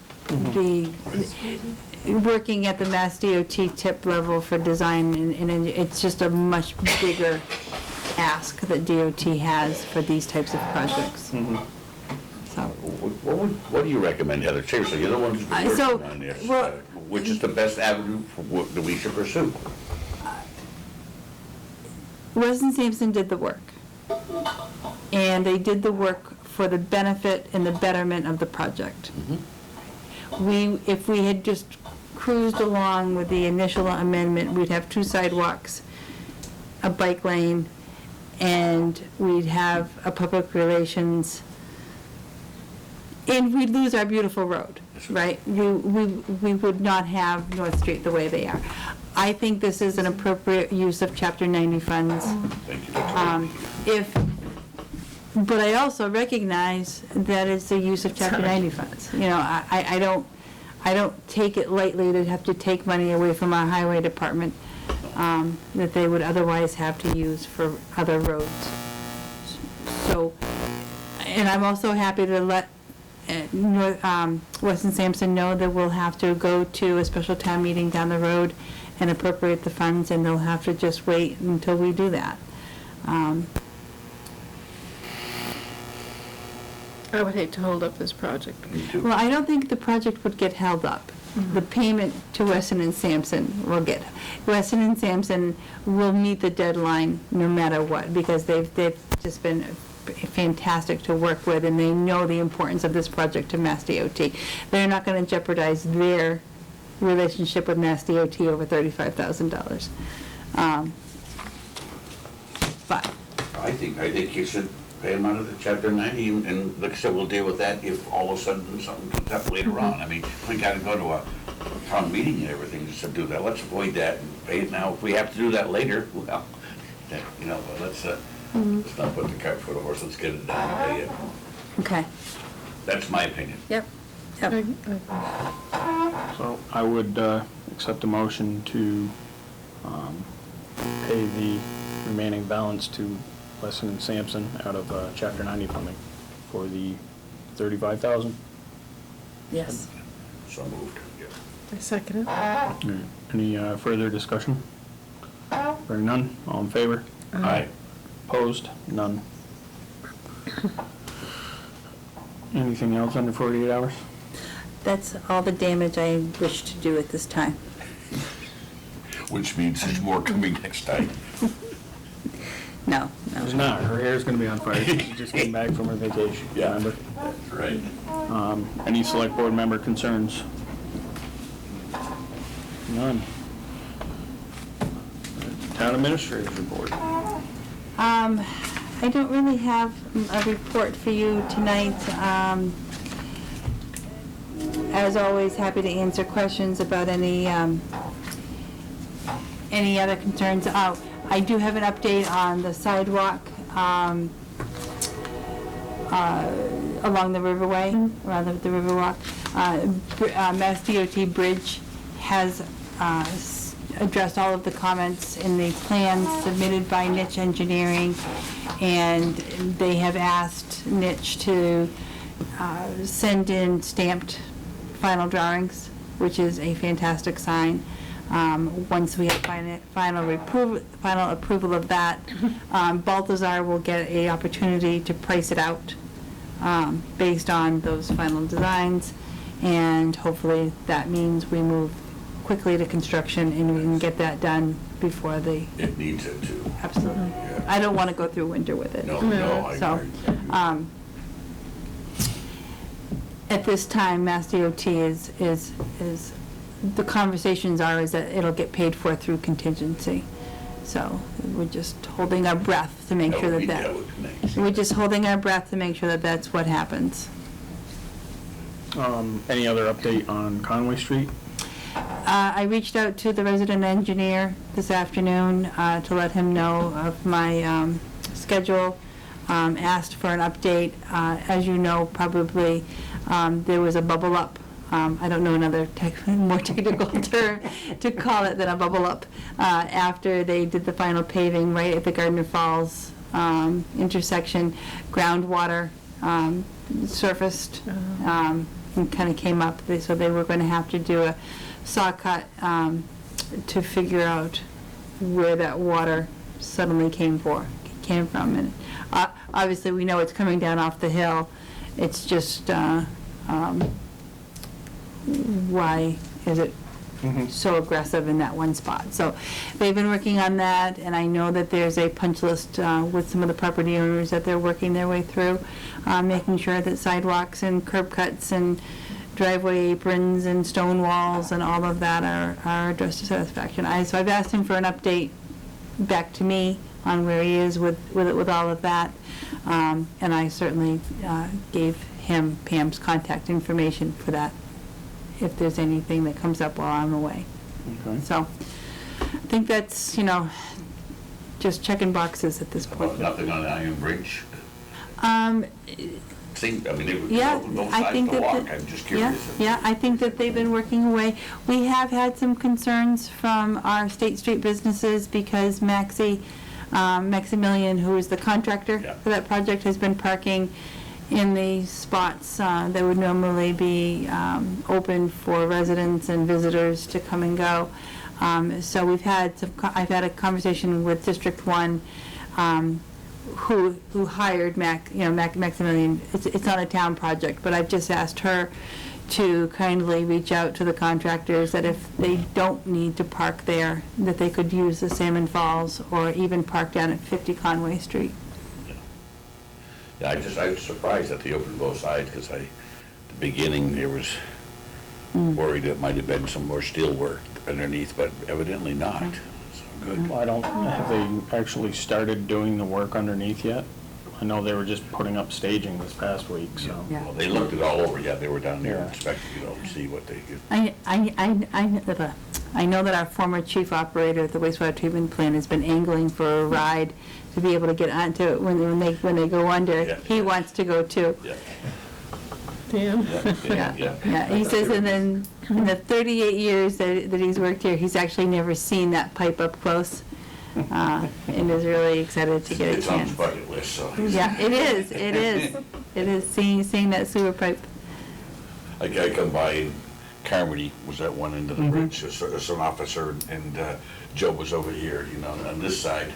working at the Mass DOT tip level for design, and it's just a much bigger ask that DOT has for these types of projects. So, What do you recommend, Heather? Seriously, you're the one who's been so, working on this. well, which is the best avenue for what that we should pursue? Weston Sampson did the work. And they did the work for the benefit and the betterment of the project. If we had just cruised along with the initial amendment, we'd have 2 sidewalks, a bike lane, and we'd have a public relations, and we'd lose our beautiful road, right? We would not have North Street the way they are. I think this is an appropriate use of Chapter 90 funds. Thank you. But I also recognize that it's the use of Chapter 90 funds. You know, I don't take it lightly to have to take money away from our highway department that they would otherwise have to use for other roads. So, and I'm also happy to let Weston Sampson know that we'll have to go to a special town meeting down the road and appropriate the funds, and they'll have to just wait until we do that. I would hate to hold up this project. Me too. Well, I don't think the project would get held up. The payment to Weston and Sampson will get, Weston and Sampson will meet the deadline no matter what, because they've just been fantastic to work with, and they know the importance of this project to Mass DOT. They're not going to jeopardize their relationship with Mass DOT over $35,000. But I think you should pay them out of the Chapter 90, and like I said, we'll deal with that if all of a sudden something comes up later on. I mean, if we gotta go to a town meeting and everything just to do that, let's avoid that and pay it now. If we have to do that later, well, you know, let's not put the cart before the horse, let's get it done and pay it. okay. That's my opinion. Yep. So I would accept a motion to pay the remaining balance to Weston and Sampson out of Chapter 90 funding for the $35,000. Yes. So moved. Yeah. I second it. Any further discussion? Hearing none, all in favor? Aye. Opposed? None. Anything else under 48 hours? That's all the damage I wish to do at this time. Which means there's more coming next time. No. There's not. Her hair's gonna be on fire. She just came back from her vacation, Yeah. remember? That's right. Any select board member concerns? None. Town administrator's report. I don't really have a report for you tonight. As always, happy to answer questions about any other concerns. I do have an update on the sidewalk along the Riverway, around the Riverwalk. Mass DOT Bridge has addressed all of the comments in the plans submitted by Niche Engineering, and they have asked Niche to send in stamped final drawings, which is a fantastic sign. Once we have final approval of that, Balthazar will get an opportunity to price it out based on those final designs, and hopefully that means we move quickly to construction and we can get that done before the... It needs it too. Absolutely. Yeah. I don't want to go through winter with it. No, I So, agree. At this time, Mass DOT is the conversations are is that it'll get paid for through contingency. So we're just holding our breath to make sure that That would be nice. we're just holding our breath to make sure that that's what happens. Any other update on Conway Street? I reached out to the resident engineer this afternoon to let him know of my schedule, asked for an update. As you know, probably there was a bubble up. I don't know another more technical term to call it than a bubble up, after they did the final paving right at the Gardner Falls intersection. Groundwater surfaced and kind of came up, so they were going to have to do a saw cut to figure out where that water suddenly came from. And obviously we know it's coming down off the hill. It's just why is it so aggressive in that one spot. So they've been working on that, and I know that there's a punch list with some of the property owners that they're working their way through, making sure that sidewalks and curb cuts and driveway aprons and stone walls and all of that are addressed to satisfaction. So I've asked him for an update back to me on where he is with all of that, and I certainly gave him Pam's contact information for that, if there's anything that comes up while I'm away. Okay. So I think that's, just checking boxes at this point. Nothing on the Iron Bridge? They were Yeah, on both I sides think of the that walk, I'm just curious. Yeah, I think that they've been working away. We have had some concerns from our State Street businesses because Maximilian, who is the contractor for that project, has been parking in the spots that would normally be open for residents and visitors to come and go. So I've had a conversation with District 1, who hired Maximilian. It's not a town project, but I've just asked her to kindly reach out to the contractors that if they don't need to park there, that they could use the Salmon Falls or even park down at 50 Conway Street. Yeah, I was surprised that they opened both sides, because the beginning, there was worried it might have been some more steel work underneath, but evidently not. So good. Well, have they actually started doing the work underneath yet? I know they were just putting up staging this past week, so. Yeah. Well, they looked it all over, they were down there Yeah. inspecting it all to see what they could. I know that our former chief operator at the wastewater treatment plant has been angling for a ride to be able to get onto it when they go under. Yeah. He wants to go too. Yeah. Dan? Yeah, he says in the 38 years that he's worked here, he's actually never seen that pipe up close, and is really excited to get a It's on his chance. bucket list, so. Yeah, it is seeing that sewer pipe. I come by, and Carmody was at one end of the bridge, as an officer, and Joe was over here, on this side.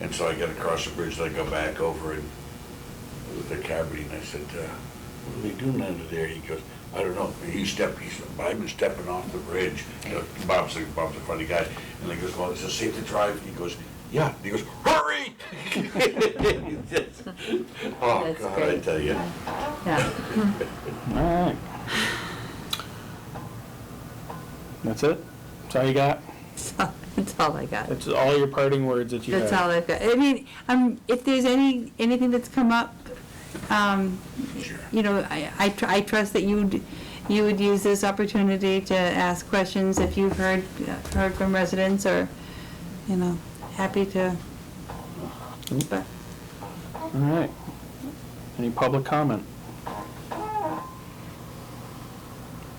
And so I got across the bridge, and I go back over and with the Carmody, and I said, what are they doing under there? He goes, I don't know. I've been stepping off the bridge. Bob's a funny guy. And he goes, well, is it safe to drive? And he goes, yeah. And he goes, hurry! Oh, That's God, great. I tell you. Yeah. All right. That's it? That's all you got? That's all I got. That's all your parting words that you have? That's all I've got. I mean, if there's anything that's come up, Sure. I trust that you would use this opportunity to ask questions if you've heard from residents, or, happy to. But All right. Any public comment?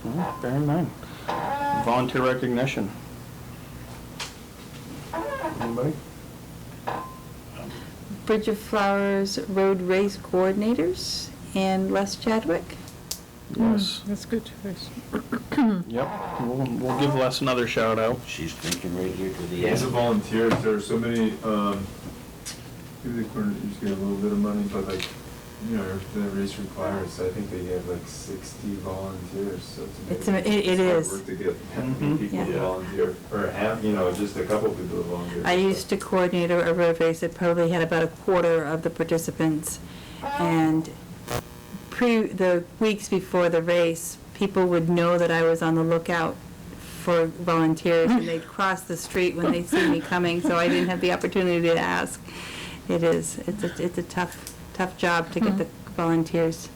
No, bearing none. Volunteer recognition. Anybody? Bridge of Flowers Road Race Coordinators and Les Chadwick. Yes. That's good choice. Yep. We'll give Les another shout out. She's thinking right here to the As a end. volunteer, there are so many, maybe the corner used to get a little bit of money, but the race requires, I think they have 60 volunteers, so it's amazing. It hard is. work to get that many people to Yeah. volunteer, or just a couple people to volunteer. I used to coordinate a road race that probably had about a quarter of the participants, and the weeks before the race, people would know that I was on the lookout for volunteers, and they'd cross the street when they'd see me coming, so I didn't have the opportunity to ask. It's a tough job to get the volunteers.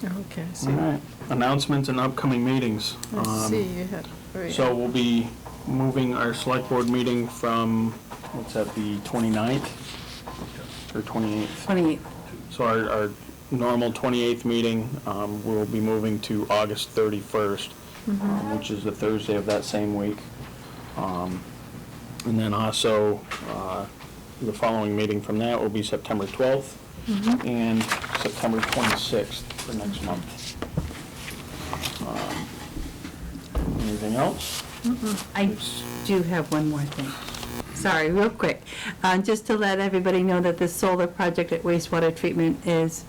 Okay, All right. Announcements and upcoming meetings. Let's see, you had, So we'll be moving our select board meeting from, the 29th or 28th? 28. So our normal 28th meeting, we'll be moving to August 31st, which is the Thursday of that same week. And then also, the following meeting from that will be September 12th and September 26th for next month. Anything else? I do have one more thing. Sorry, real quick. Just to let everybody know that the solar project at wastewater treatment is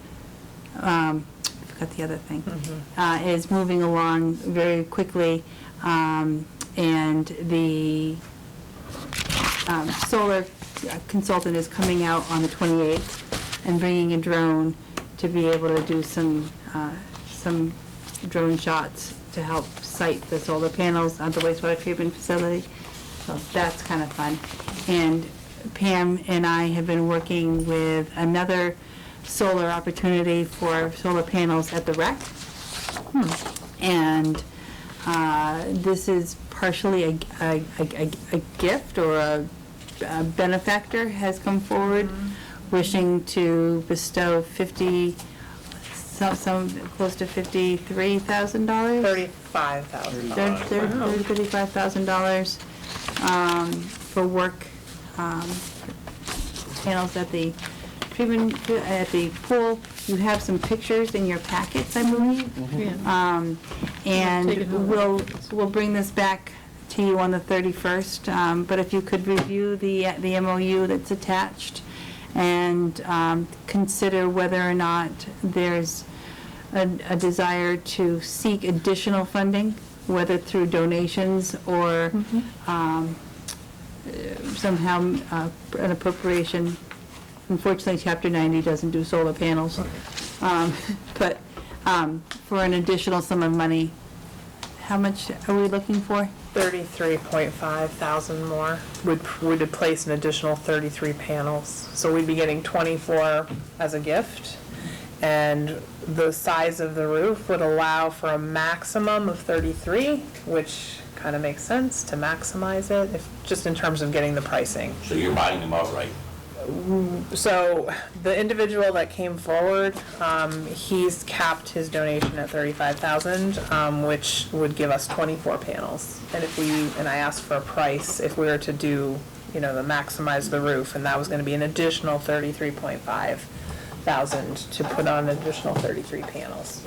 forgot the other thing, is moving along very quickly, and the solar consultant is coming out on the 28th and bringing a drone to be able to do some drone shots to help site the solar panels on the wastewater treatment facility. So that's kind of fun. And Pam and I have been working with another solar opportunity for solar panels at the rec. And this is partially a gift, or a benefactor has come forward wishing to bestow some close to $53,000. $35,000 for work panels at the treatment, at the pool. You have some pictures in your packets, I believe. And we'll bring this back to you on the 31st. But if you could review the MOU that's attached and consider whether or not there's a desire to seek additional funding, whether through donations or somehow an appropriation. Unfortunately, Chapter 90 doesn't do solar panels. But for an additional sum of money, how much are we looking for? 33.5 thousand more would replace an additional 33 panels. So we'd be getting 24 as a gift, and the size of the roof would allow for a maximum of 33, which kind of makes sense to maximize it, just in terms of getting the pricing. So you're buying them outright? So the individual that came forward, he's capped his donation at 35,000, which would give us 24 panels. And I asked for a price if we were to do, the maximize the roof, and that was going to be an additional 33.5 thousand to put on an additional 33 panels.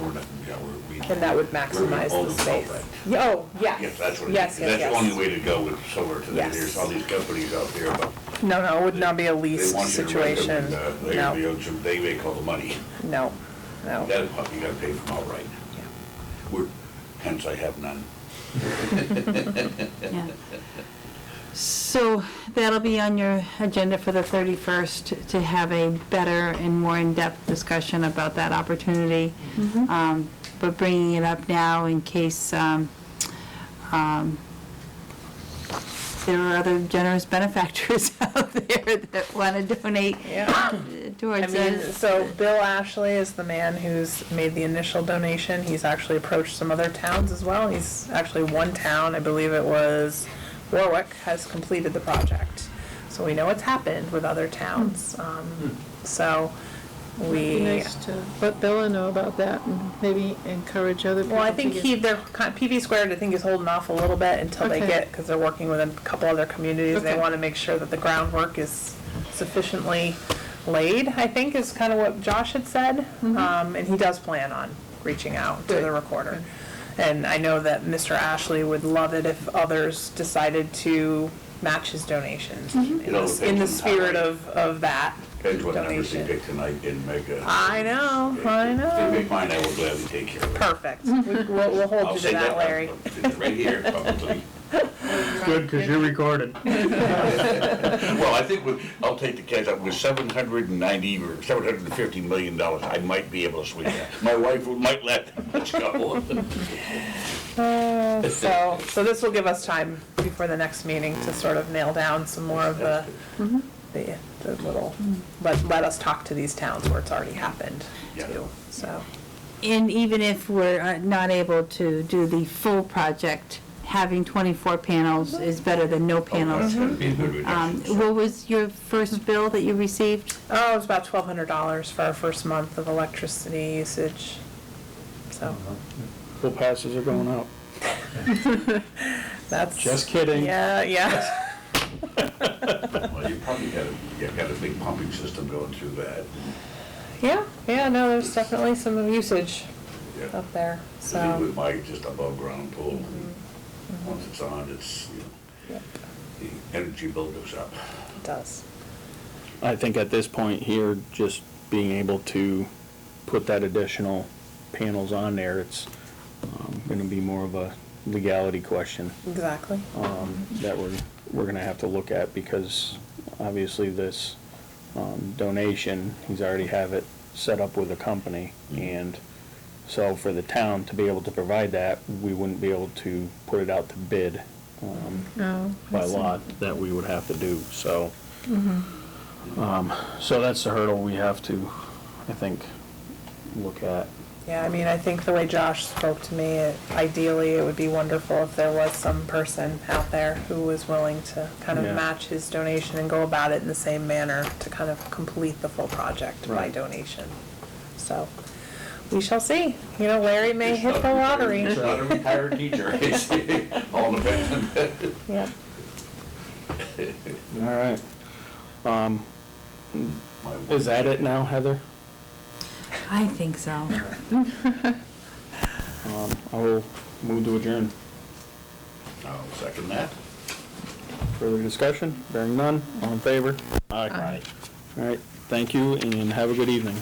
And that would maximize the space. Oh, yeah. Yes, that's what it is. Yes. That's the only way to go with solar today. Yes. There's all these companies out there, but. No, it would not be a lease They want you to rent situation. them, and, they make all the money. No. That's what you gotta pay for them outright. Hence I have none. Yeah. So that'll be on your agenda for the 31st to have a better and more in-depth discussion about that opportunity. But bringing it up now in case there are other generous benefactors out there that want to donate towards it. So Bill Ashley is the man who's made the initial donation. He's actually approached some other towns as well. He's actually one town, I believe it was Warwick, has completed the project. So we know it's happened with other towns. So It'd be nice to let Bella know about that and maybe encourage other people. Well, I think PV Squared, I think, is holding off a little bit until they get, because they're working with a couple other communities. They want to make sure that the groundwork is sufficiently laid, I think, is kind of what Josh had said. And he does plan on reaching out to the recorder. And I know that Mr. Ashley would love it if others decided to match his donations in the spirit of that. Depends what numbers they pick tonight and make a. I know. If they make mine, I will gladly take care of it. Perfect. We'll hold you to that, Larry. It's right here, probably. Good, because you're recorded. Well, I think I'll take the cash up with $790 or $750 million. I might be able to swing that. My wife might let us go. So this will give us time before the next meeting to sort of nail down some more of the little, let us talk to these towns where it's already happened too, so. And even if we're not able to do the full project, having 24 panels is better than no panels. What was your first bill that you received? Oh, it was about $1,200 for our first month of electricity usage, so. Full passes are going out. That's. Just kidding. Yeah. Well, you probably got a big pumping system going through that. Yeah, no, there's definitely some usage up there, so. With my just above ground pool, once it's on, it's, the energy bill goes up. It does. I think at this point here, just being able to put that additional panels on there, it's gonna be more of a legality question Exactly. that we're gonna have to look at, because obviously this donation, he's already have it set up with a company, and so for the town to be able to provide that, we wouldn't be able to put it out to bid Oh, by I see. law that we would have to do, so. So that's the hurdle we have to, I think, look at. Yeah, I mean, I think the way Josh spoke to me, ideally, it would be wonderful if there was some person out there who was willing to kind of Yeah. match his donation and go about it in the same manner to kind of complete the full project by Right. donation. So, we shall see. You know, Larry may hit the lottery. It's not a retired teacher, it's all depends. Yeah. All right. Is that it now, Heather? I think so. I will move to adjourn. I'll second that. Further discussion? Bearing none, all in favor? Aye. All right, thank you, and have a good evening.